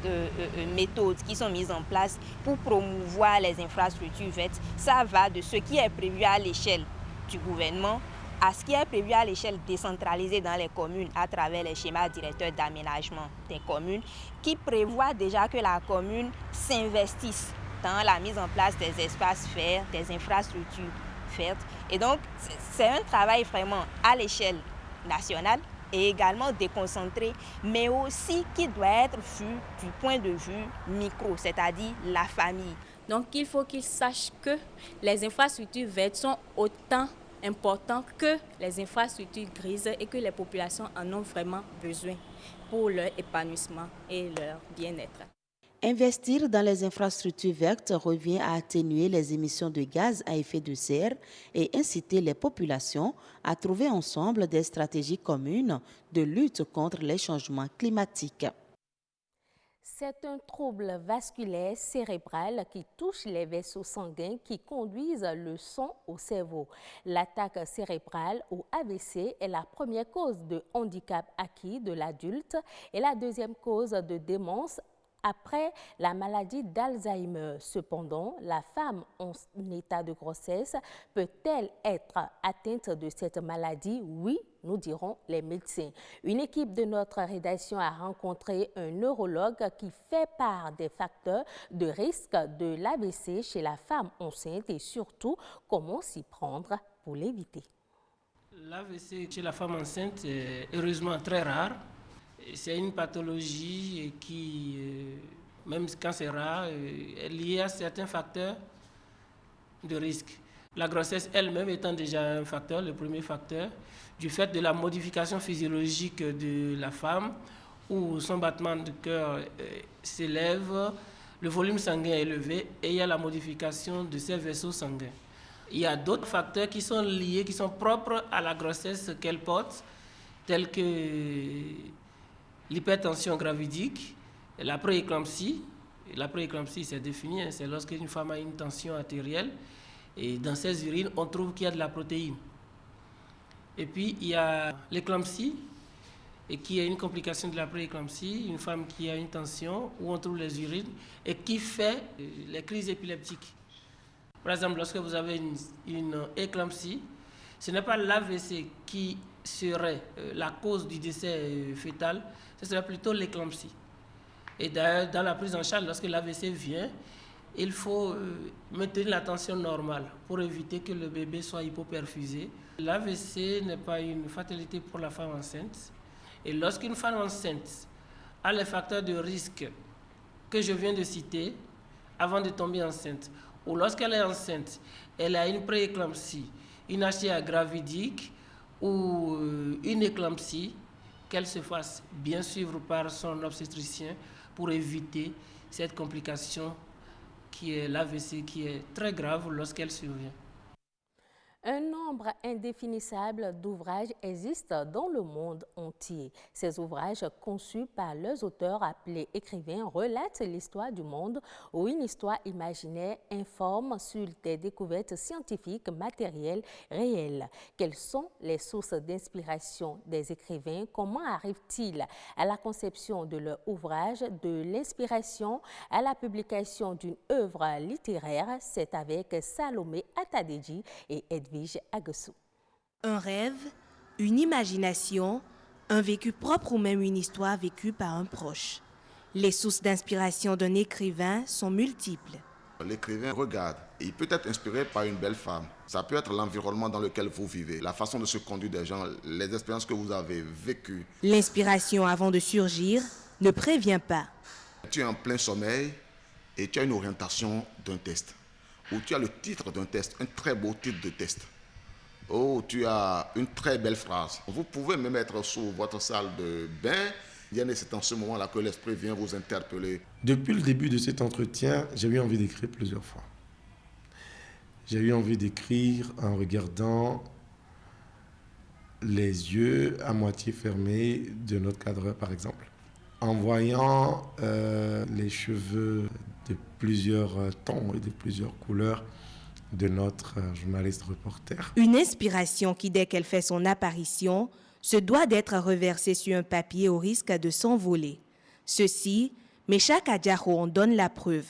méthodes qui sont mises en place pour promouvoir les infrastructures vertes. Ça va de ce qui est prévu à l'échelle du gouvernement à ce qui est prévu à l'échelle décentralisée dans les communes à travers les schémas directeurs d'aménagement des communes qui prévoient déjà que la commune s'investisse dans la mise en place des espaces verts, des infrastructures vertes. Et donc, c'est un travail vraiment à l'échelle nationale et également déconcentré, mais aussi qui doit être vu du point de vue micro, c'est-à-dire la famille. Donc, il faut qu'ils sachent que les infrastructures vertes sont autant importantes que les infrastructures grises et que les populations en ont vraiment besoin pour leur épanouissement et leur bien-être. Investir dans les infrastructures vertes revient à atténuer les émissions de gaz à effet de serre et inciter les populations à trouver ensemble des stratégies communes de lutte contre les changements climatiques. C'est un trouble vasculaire cérébral qui touche les vaisseaux sanguins qui conduisent le sang au cerveau. L'attaque cérébrale ou AVC est la première cause de handicap acquis de l'adulte et la deuxième cause de démence après la maladie d'Alzheimer. Cependant, la femme en état de grossesse peut-elle être atteinte de cette maladie? Oui, nous dirons les médecins. Une équipe de notre rédaction a rencontré un neurologue qui fait part des facteurs de risque de l'AVC chez la femme enceinte et surtout comment s'y prendre pour l'éviter. L'AVC chez la femme enceinte est heureusement très rare. C'est une pathologie qui, même quand c'est rare, est liée à certains facteurs de risque. La grossesse elle-même étant déjà un facteur, le premier facteur, du fait de la modification physiologique de la femme, où son battement de cœur s'élève, le volume sanguin est élevé et il y a la modification de ses vaisseaux sanguins. Il y a d'autres facteurs qui sont liés, qui sont propres à la grossesse qu'elle porte, tels que l'hypertension gravidique, la prééclampsie. La prééclampsie, c'est défini, hein, c'est lorsqu'une femme a une tension artérielle et dans ses urines, on trouve qu'il y a de la protéine. Et puis, il y a l'éclampsie, et qui est une complication de la prééclampsie, une femme qui a une tension où on trouve les urines et qui fait les crises épileptiques. Par exemple, lorsque vous avez une éclampsie, ce n'est pas l'AVC qui serait la cause du décès fœtal, ce serait plutôt l'éclampsie. Et d'ailleurs, dans la prise en charge, lorsque l'AVC vient, il faut maintenir la tension normale pour éviter que le bébé soit hypoperfusé. L'AVC n'est pas une fatalité pour la femme enceinte. Et lorsqu'une femme enceinte a les facteurs de risque que je viens de citer avant de tomber enceinte, ou lorsqu'elle est enceinte, elle a une prééclampsie, une HTA gravidique ou une éclampsie, qu'elle se fasse bien suivre par son obstétricien pour éviter cette complication qui est l'AVC, qui est très grave lorsqu'elle survient. Un nombre indéfinissable d'ouvrages existent dans le monde entier. Ces ouvrages conçus par leurs auteurs appelés écrivains relatent l'histoire du monde ou une histoire imaginaire informe sur des découvertes scientifiques matérielles réelles. Quelles sont les sources d'inspiration des écrivains? Comment arrivent-ils à la conception de leur ouvrage, de l'inspiration à la publication d'une œuvre littéraire? C'est avec Salomé Atadéji et Edwige Agassou. Un rêve, une imagination, un vécu propre ou même une histoire vécue par un proche. Les sources d'inspiration d'un écrivain sont multiples. L'écrivain regarde et il peut être inspiré par une belle femme. Ça peut être l'environnement dans lequel vous vivez, la façon de se conduire des gens, les expériences que vous avez vécues. L'inspiration avant de surgir ne prévient pas. Tu es en plein sommeil et tu as une orientation d'un test. Ou tu as le titre d'un test, un très beau titre de test. Oh, tu as une très belle phrase. Vous pouvez même être sous votre salle de bain. C'est en ce moment-là que l'esprit vient vous interpeller. Depuis le début de cet entretien, j'ai eu envie d'écrire plusieurs fois. J'ai eu envie d'écrire en regardant les yeux à moitié fermés de notre cadreur, par exemple. En voyant les cheveux de plusieurs tons et de plusieurs couleurs de notre journaliste reporter. Une inspiration qui, dès qu'elle fait son apparition, se doit d'être reversée sur un papier au risque de s'envoler. Ceci, Méchack Adjaro en donne la preuve.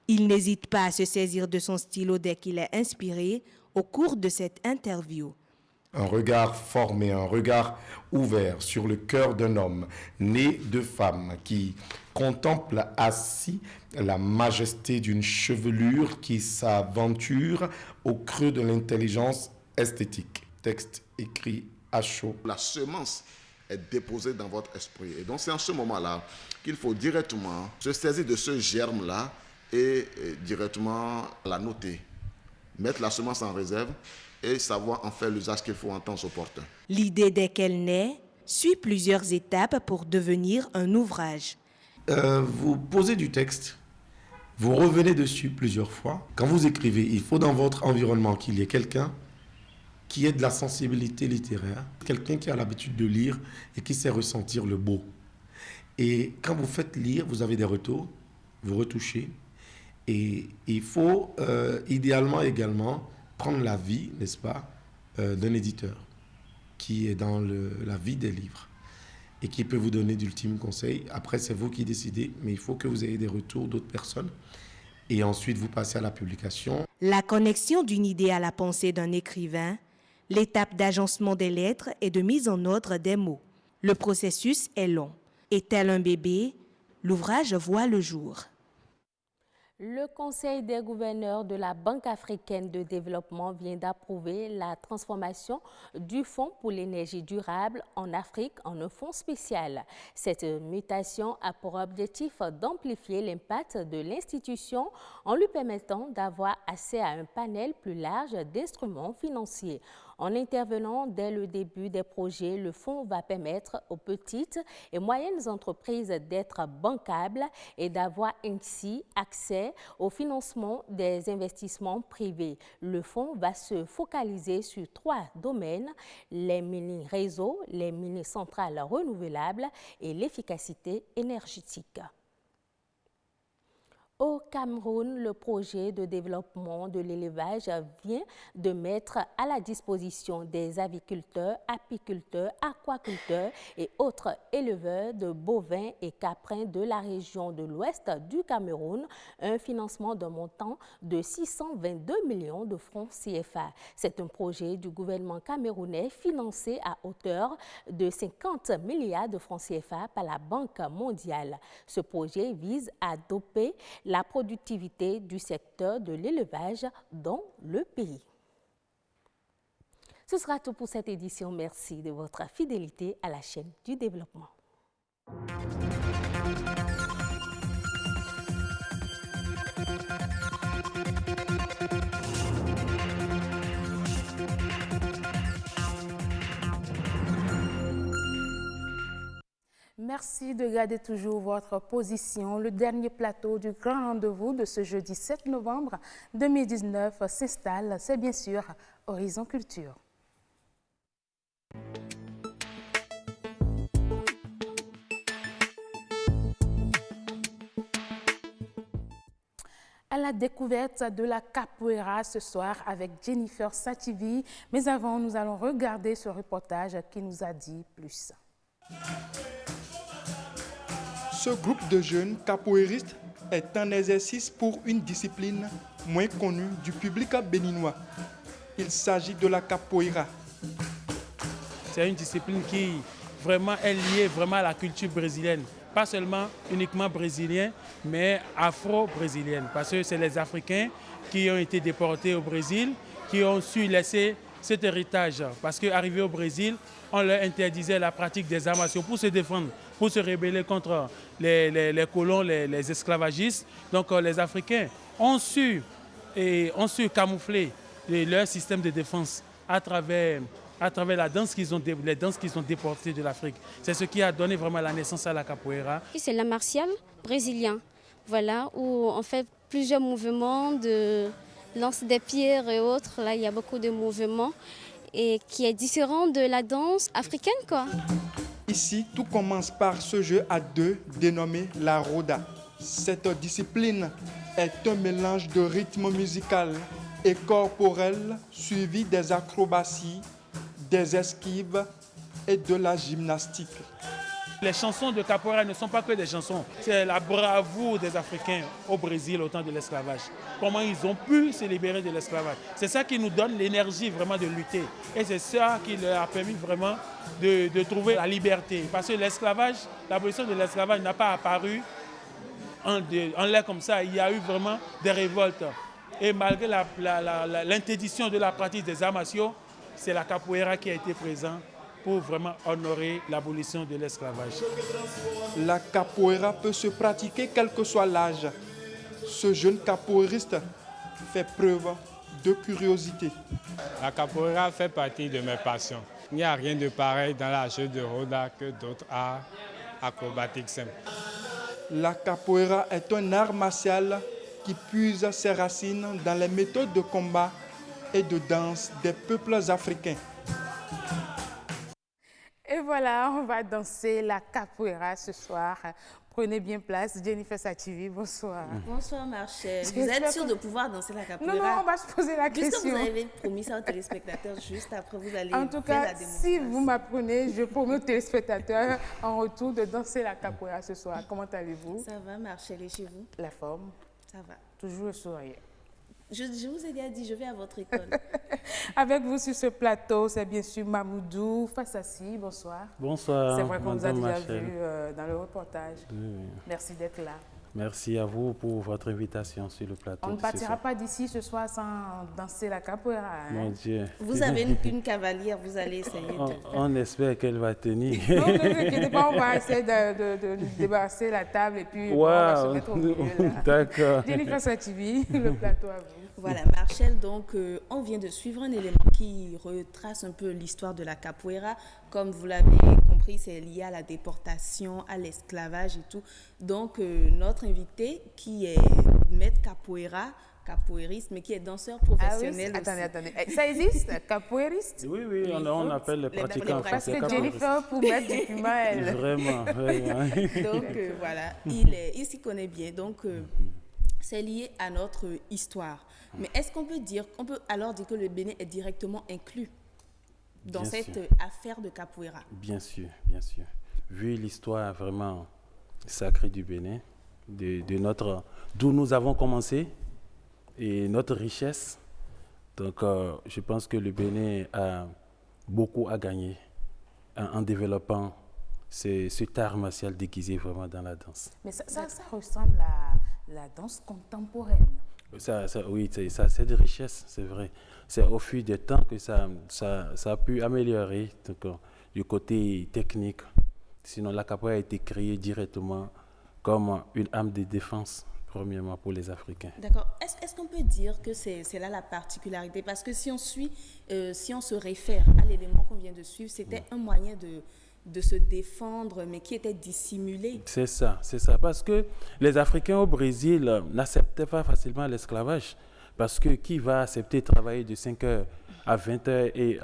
Il n'hésite pas à se saisir de son stylo dès qu'il est inspiré au cours de cette interview. Un regard formé, un regard ouvert sur le cœur d'un homme né de femme qui contemple assis la majesté d'une chevelure qui s'aventure au creux de l'intelligence esthétique. Texte écrit à chaud. La semence est déposée dans votre esprit. Et donc c'est en ce moment-là qu'il faut directement se saisir de ce germe-là et directement la noter. Mettre la semence en réserve et savoir en faire l'usage qu'il faut en temps opportun. L'idée, dès qu'elle naît, suit plusieurs étapes pour devenir un ouvrage. Vous posez du texte, vous revenez dessus plusieurs fois. Quand vous écrivez, il faut dans votre environnement qu'il y ait quelqu'un qui ait de la sensibilité littéraire, quelqu'un qui a l'habitude de lire et qui sait ressentir le beau. Et quand vous faites lire, vous avez des retours, vous retouchez. Et il faut idéalement également prendre l'avis, n'est-ce pas, d'un éditeur qui est dans la vie des livres et qui peut vous donner d'ultimes conseils. Après, c'est vous qui décidez, mais il faut que vous ayez des retours d'autres personnes. Et ensuite, vous passez à la publication. La connexion d'une idée à la pensée d'un écrivain, l'étape d'agencement des lettres et de mise en ordre des mots. Le processus est long. Et tel un bébé, l'ouvrage voit le jour. Le Conseil des gouverneurs de la Banque africaine de développement vient d'approuver la transformation du Fonds pour l'énergie durable en Afrique en un fonds spécial. Cette mutation a pour objectif d'amplifier l'impact de l'institution en lui permettant d'avoir accès à un panel plus large d'instruments financiers. En intervenant dès le début des projets, le fonds va permettre aux petites et moyennes entreprises d'être bancables et d'avoir ainsi accès d'accès au financement des investissements privés. Le fonds va se focaliser sur 3 domaines, les mini-réseaux, les mini-centrales renouvelables et l'efficacité énergétique. Au Cameroun, le projet de développement de l'élevage vient de mettre à la disposition des aviculteurs, apiculteurs, aquaculteurs et autres éleveurs de bovins et caprins de la région de l'ouest du Cameroun un financement d'un montant de 622 millions de francs CFA. C'est un projet du gouvernement camerounais financé à hauteur de 50 milliards de francs CFA par la Banque mondiale. Ce projet vise à doper la productivité du secteur de l'élevage dans le pays. Ce sera tout pour cette édition. Merci de votre fidélité à la chaîne du développement. Merci de garder toujours votre position. Le dernier plateau du grand rendez-vous de ce jeudi 7 novembre 2019 s'installe. C'est bien sûr Horizon Culture. À la découverte de la capoeira ce soir avec Jennifer Sativi. Mais avant, nous allons regarder ce reportage qui nous a dit plus. Ce groupe de jeunes capoeiristes est un exercice pour une discipline moins connue du public béninois. Il s'agit de la capoeira. C'est une discipline qui vraiment est liée vraiment à la culture brésilienne. Pas seulement uniquement brésilienne, mais afro-brésilienne. Parce que c'est les Africains qui ont été déportés au Brésil, qui ont su laisser cet héritage. Parce qu'arrivés au Brésil, on leur interdisait la pratique des arts martiaux pour se défendre, pour se rebeller contre les colons, les esclavagistes. Donc les Africains ont su camoufler leur système de défense à travers la danse les danses qu'ils ont déportées de l'Afrique. C'est ce qui a donné vraiment la naissance à la capoeira. C'est l'art martial brésilien, voilà, où on fait plusieurs mouvements de lance des pierres et autres. Là, il y a beaucoup de mouvements et qui est différent de la danse africaine, quoi. Ici, tout commence par ce jeu à deux dénommé la roda. Cette discipline est un mélange de rythme musical et corporel suivi des acrobaties, des esquives et de la gymnastique. Les chansons de capoeira ne sont pas que des chansons, c'est la bravoure des Africains au Brésil au temps de l'esclavage. Comment ils ont pu se libérer de l'esclavage. C'est ça qui nous donne l'énergie vraiment de lutter. Et c'est ça qui leur a permis vraiment de trouver la liberté. Parce que l'esclavage, l'abolition de l'esclavage n'a pas apparu en l'air comme ça. Il y a eu vraiment des révoltes. Et malgré l'interdiction de la pratique des arts martiaux, c'est la capoeira qui a été présente pour vraiment honorer l'abolition de l'esclavage. La capoeira peut se pratiquer quel que soit l'âge. Ce jeune capoeiriste fait preuve de curiosité. La capoeira fait partie de mes passions. Il n'y a rien de pareil dans la jeu de roda que d'autres arts acrobatiques simples. La capoeira est un art martial qui puise ses racines dans les méthodes de combat et de danse des peuples africains. Et voilà, on va danser la capoeira ce soir. Prenez bien place. Jennifer Sativi, bonsoir. Bonsoir Marchel. Vous êtes sûre de pouvoir danser la capoeira? Non, on va se poser la question. Puisque vous avez promis ça aux téléspectateurs, juste après vous allez en tout cas, si vous m'apprenez, je promets aux téléspectateurs en retour de danser la capoeira ce soir. Comment allez-vous? Ça va Marchel, et chez vous? La forme? Ça va. Toujours le sourire. Je vous ai déjà dit, je vais à votre école. Avec vous sur ce plateau, c'est bien sûr Mamoudou Fassassi. Bonsoir. Bonsoir. C'est vrai qu'on vous a déjà vu dans le reportage. Oui. Merci d'être là. Merci à vous pour votre invitation sur le plateau. On ne partira pas d'ici ce soir sans danser la capoeira. Hein? Mon Dieu. Vous avez une cavalière, vous allez essayer de... On espère qu'elle va tenir. Non, ne vous inquiétez pas, on va essayer de débarrasser la table et puis on va se mettre au milieu. D'accord. Jennifer Sativi, le plateau à vous. Voilà, Marchel, donc on vient de suivre un élément qui retrace un peu l'histoire de la capoeira. Comme vous l'avez compris, c'est lié à la déportation, à l'esclavage et tout. Donc, notre invité, qui est maître capoeiriste, mais qui est danseur professionnel aussi. Attendez. Ça existe, capoeiriste? Oui, on appelle les pratiquants français capoeiristes. Parce que Jennifer, pour mettre du piment, elle... Vraiment. Donc, voilà, il s'y connaît bien. Donc, c'est lié à notre histoire. Mais est-ce qu'on peut alors dire que le Bénin est directement inclus dans cette affaire de capoeira? Bien sûr. Vu l'histoire vraiment sacrée du Bénin, d'où nous avons commencé, et notre richesse, donc je pense que le Bénin a beaucoup à gagner en développant cet art martial déguisé vraiment dans la danse. Mais ça ressemble à la danse contemporaine. Oui, c'est de richesse, c'est vrai. C'est au fil du temps que ça a pu améliorer donc, du côté technique. Sinon, la capoeira a été créée directement comme une arme de défense, premièrement pour les Africains. D'accord. Est-ce qu'on peut dire que c'est là la particularité? Parce que si on se réfère à l'élément qu'on vient de suivre, c'était un moyen de se défendre, mais qui était dissimulé. C'est ça. Parce que les Africains au Brésil n'acceptaient pas facilement l'esclavage. Parce que qui va accepter de travailler de 5h à 20h et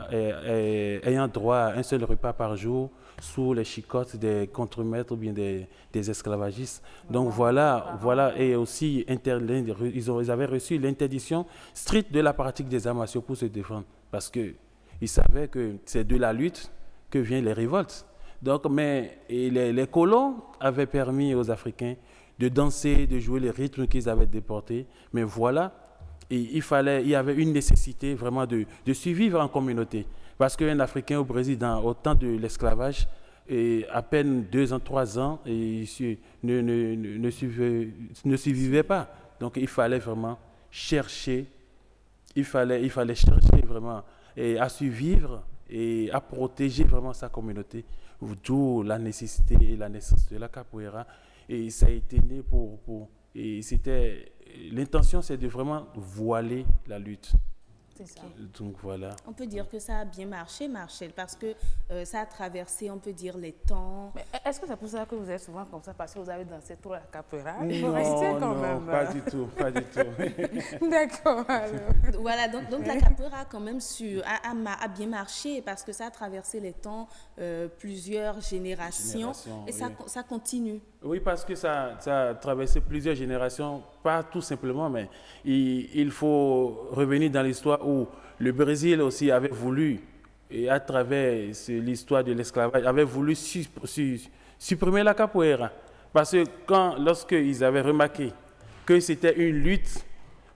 ayant droit à un seul repas par jour sous les chicottes des contremaîtres ou bien des esclavagistes. Donc voilà. Et aussi, ils avaient reçu l'interdiction stricte de la pratique des arts martiaux pour se défendre. Parce qu'ils savaient que c'est de la lutte que viennent les révoltes. Donc, mais les colons avaient permis aux Africains de danser, de jouer les rythmes qu'ils avaient déportés. Mais voilà, et il y avait une nécessité vraiment de survivre en communauté. Parce qu'un Africain au Brésil, au temps de l'esclavage, à peine 2 ans, 3 ans, ne survivait pas. Donc il fallait vraiment chercher, vraiment à survivre et à protéger vraiment sa communauté. D'où la nécessité et la naissance de la capoeira. Et ça a été né l'intention, c'est de vraiment voiler la lutte. C'est ça. Donc voilà. On peut dire que ça a bien marché, Marcel, parce que ça a traversé, on peut dire, les temps. Mais est-ce que c'est pour ça que vous êtes souvent comme ça, parce que vous avez dansé trop la capoeira? Non, il faut rester quand même. Pas du tout. D'accord. Voilà, donc la capoeira quand même a bien marché, parce que ça a traversé les temps, plusieurs générations et ça continue. Oui, parce que ça a traversé plusieurs générations, pas tout simplement, mais il faut revenir dans l'histoire où le Brésil aussi avait voulu, et à travers l'histoire de l'esclavage, avait voulu supprimer la capoeira. Parce que lorsqu'ils avaient remarqué que c'était une lutte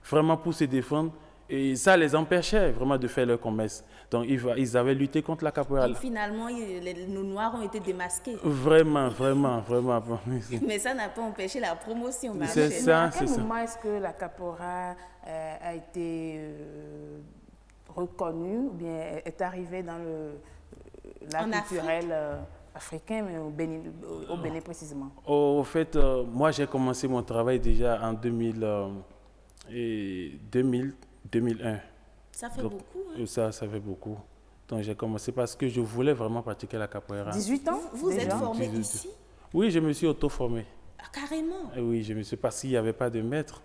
vraiment pour se défendre, et ça les empêchait vraiment de faire leur commerce. Donc ils avaient lutté contre la capoeira. Donc finalement, nos Noirs ont été démasqués. Vraiment. Mais ça n'a pas empêché la promotion. C'est ça. À quel moment est-ce que la capoeira a été reconnue, ou bien est arrivée dans l'art culturel africain, mais au Bénin précisément? Au fait, moi j'ai commencé mon travail déjà en 2001. Ça fait beaucoup. Hein? Ça fait beaucoup. Donc j'ai commencé parce que je voulais vraiment pratiquer la capoeira. 18 ans? Vous êtes formé ici? Oui, je me suis auto-formé. Ah, carrément? Oui, je me suis, parce qu'il n'y avait pas de maître.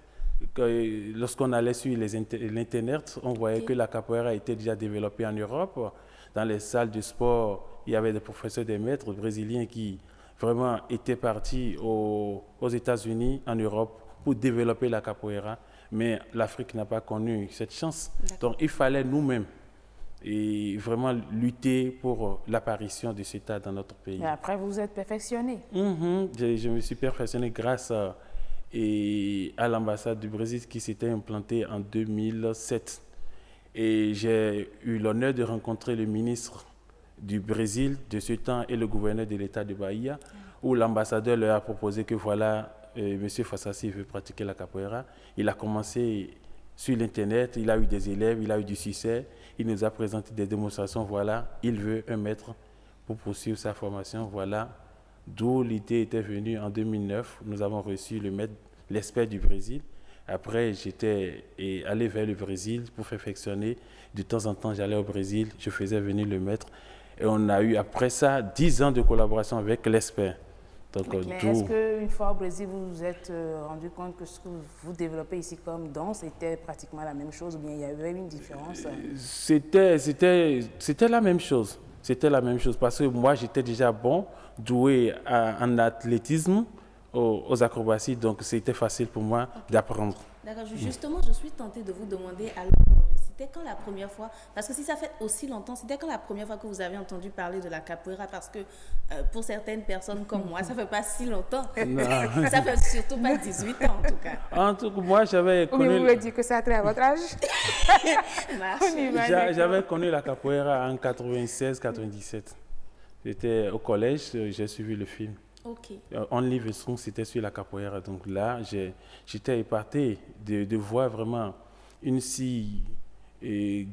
Lorsqu'on allait sur l'Internet, on voyait que la capoeira était déjà développée en Europe. Dans les salles de sport, il y avait des professeurs, des maîtres brésiliens qui vraiment étaient partis aux États-Unis, en Europe, pour développer la capoeira. Mais l'Afrique n'a pas connu cette chance. Donc il fallait nous-mêmes et vraiment lutter pour l'apparition de cet art dans notre pays. Et après, vous vous êtes perfectionné. Je me suis perfectionné grâce à l'ambassade du Brésil qui s'était implantée en 2007. Et j'ai eu l'honneur de rencontrer le ministre du Brésil de ce temps et le gouverneur de l'État de Bahia, où l'ambassadeur leur a proposé que voilà, M. Fassassi veut pratiquer la capoeira. Il a commencé sur l'Internet, il a eu des élèves, il a eu du succès. Il nous a présenté des démonstrations. Voilà, il veut un maître pour poursuivre sa formation. Voilà, d'où l'idée était venue en 2009. Nous avons reçu l'expert du Brésil. Après, j'étais allé vers le Brésil pour perfectionner. De temps en temps, j'allais au Brésil, je faisais venir le maître. Et on a eu, après ça, 10 ans de collaboration avec l'expert. Donc, mais est-ce qu'une fois au Brésil, vous vous êtes rendu compte que ce que vous développez ici comme danse était pratiquement la même chose ou bien il y avait une différence? C'était la même chose. C'était la même chose parce que moi, j'étais déjà bon, doué en athlétisme, aux acrobaties, donc c'était facile pour moi d'apprendre. D'accord, justement, je suis tentée de vous demander, alors, c'était quand la première fois, parce que si ça fait aussi longtemps, c'était quand la première fois que vous avez entendu parler de la capoeira, parce que pour certaines personnes comme moi, ça ne fait pas si longtemps. Ça fait surtout pas 18 ans en tout cas. En tout cas, moi j'avais connu... Vous voulez dire que ça a trait à votre âge? J'avais connu la capoeira en 96-97. J'étais au collège, j'ai suivi le film. Okay. Only the Song, c'était sur la capoeira. Donc là, j'étais épaté de voir vraiment une si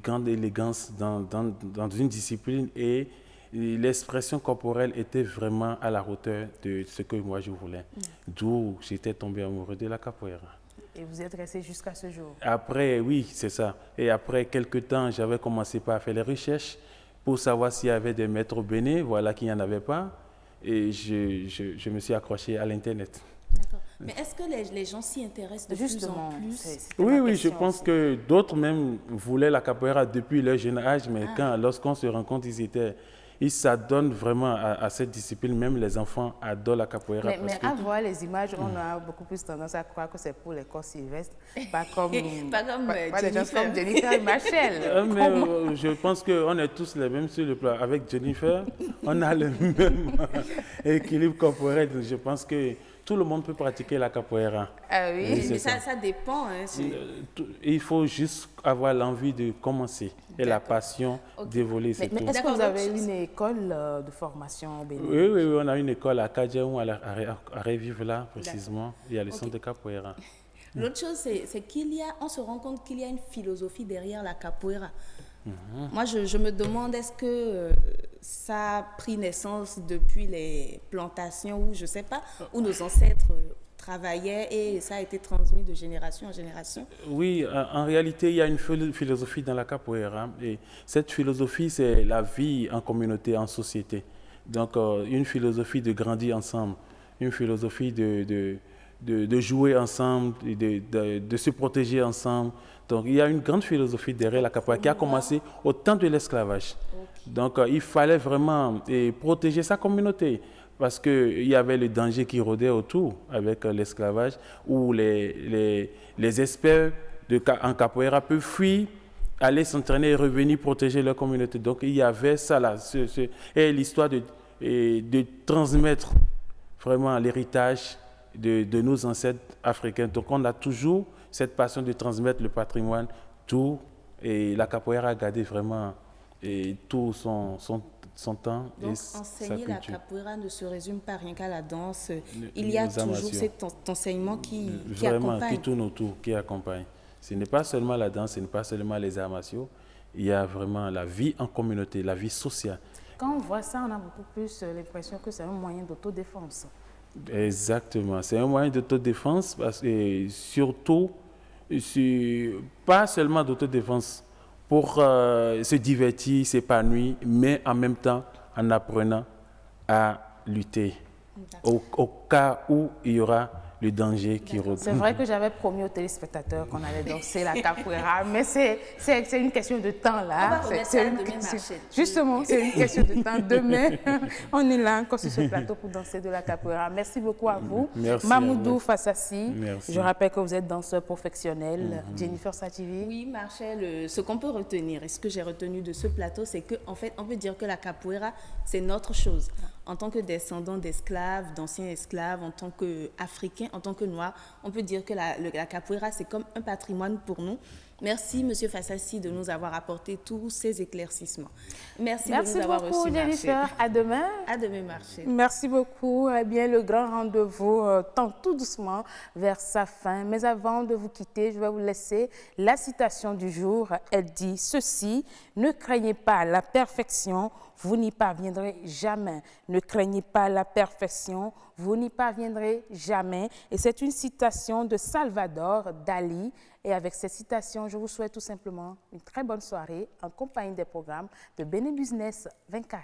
grande élégance dans une discipline et l'expression corporelle était vraiment à la hauteur de ce que moi je voulais. D'où j'étais tombé amoureux de la capoeira. Et vous êtes resté jusqu'à ce jour? Après, oui, c'est ça. Et après quelques temps, j'avais commencé par faire les recherches pour savoir s'il y avait des maîtres au Bénin, voilà qu'il n'y en avait pas. Et je me suis accroché à l'Internet. D'accord. Mais est-ce que les gens s'y intéressent de plus en plus? Oui, je pense que d'autres même voulaient la capoeira depuis leur jeune âge, mais lorsqu'on se rend compte, ils s'adonnent vraiment à cette discipline. Même les enfants adorent la capoeira. Mais à voir les images, on a beaucoup plus tendance à croire que c'est pour les corps sylvestres, pas comme des gens comme Jennifer et Machel. Mais je pense qu'on est tous les mêmes sur le plan. Avec Jennifer, on a le même équilibre corporel. Je pense que tout le monde peut pratiquer la capoeira. Ah oui, mais ça dépend. Hein, il faut juste avoir l'envie de commencer et la passion d'évoluer. Mais est-ce que vous avez une école de formation au Bénin? Oui, on a une école à Kadjaou, à Révive-là, précisément. Il y a le centre de capoeira. L'autre chose, c'est on se rend compte qu'il y a une philosophie derrière la capoeira. Moi, je me demande, est-ce que ça a pris naissance depuis les plantations ou je ne sais pas, où nos ancêtres travaillaient et ça a été transmis de génération en génération? Oui, en réalité, il y a une philosophie dans la capoeira. Et cette philosophie, c'est la vie en communauté, en société. Donc, une philosophie de grandir ensemble, une philosophie de jouer ensemble, de se protéger ensemble. Donc, il y a une grande philosophie derrière la capoeira qui a commencé au temps de l'esclavage. Donc, il fallait vraiment protéger sa communauté parce qu'il y avait le danger qui rôdait autour avec l'esclavage où les experts en capoeira peuvent fuir, aller s'entraîner et revenir protéger leur communauté. Donc, il y avait ça là. Et l'histoire de transmettre vraiment l'héritage de nos ancêtres africains. Donc, on a toujours cette passion de transmettre le patrimoine, tout, et la capoeira a gardé vraiment tout son temps. Donc, enseigner la capoeira ne se résume pas rien qu'à la danse. Il y a toujours cet enseignement qui vraiment, accompagne. Qui tourne autour, qui accompagne. Ce n'est pas seulement la danse, ce n'est pas seulement les arts martiaux. Il y a vraiment la vie en communauté, la vie sociale. Quand on voit ça, on a beaucoup plus l'impression que c'est un moyen d'autodéfense. Exactement, c'est un moyen d'autodéfense parce que surtout, pas seulement d'autodéfense pour se divertir, s'épanouir, mais en même temps en apprenant à lutter au cas où il y aura le danger qui rôde. C'est vrai que j'avais promis aux téléspectateurs qu'on allait danser la capoeira, mais c'est une question de temps là. Justement, c'est une question de temps. Demain, on est là encore sur ce plateau pour danser de la capoeira. Merci beaucoup à vous. Merci Mamoudou Fassassi, merci. Je rappelle que vous êtes danseur professionnel. Jennifer Sativi. Oui, Marchel, ce qu'on peut retenir et ce que j'ai retenu de ce plateau, c'est qu'en fait, on peut dire que la capoeira, c'est notre chose. En tant que descendants d'esclaves, d'anciens esclaves, en tant qu'Africains, en tant que Noirs, on peut dire que la capoeira, c'est comme un patrimoine pour nous. Merci, M. Fassassi, de nous avoir apporté tous ces éclaircissements. Merci de nous avoir reçus. Merci beaucoup, Jennifer. À demain. À demain, Marchel. Merci beaucoup. Eh bien, le grand rendez-vous tend tout doucement vers sa fin. Mais avant de vous quitter, je vais vous laisser la citation du jour. Elle dit ceci: ne craignez pas la perfection, vous n'y parviendrez jamais. Ne craignez pas la perfection, vous n'y parviendrez jamais. Et c'est une citation de Salvador Dali. Et avec cette citation, je vous souhaite tout simplement une très bonne soirée en compagnie des programmes de Bénin Business 24.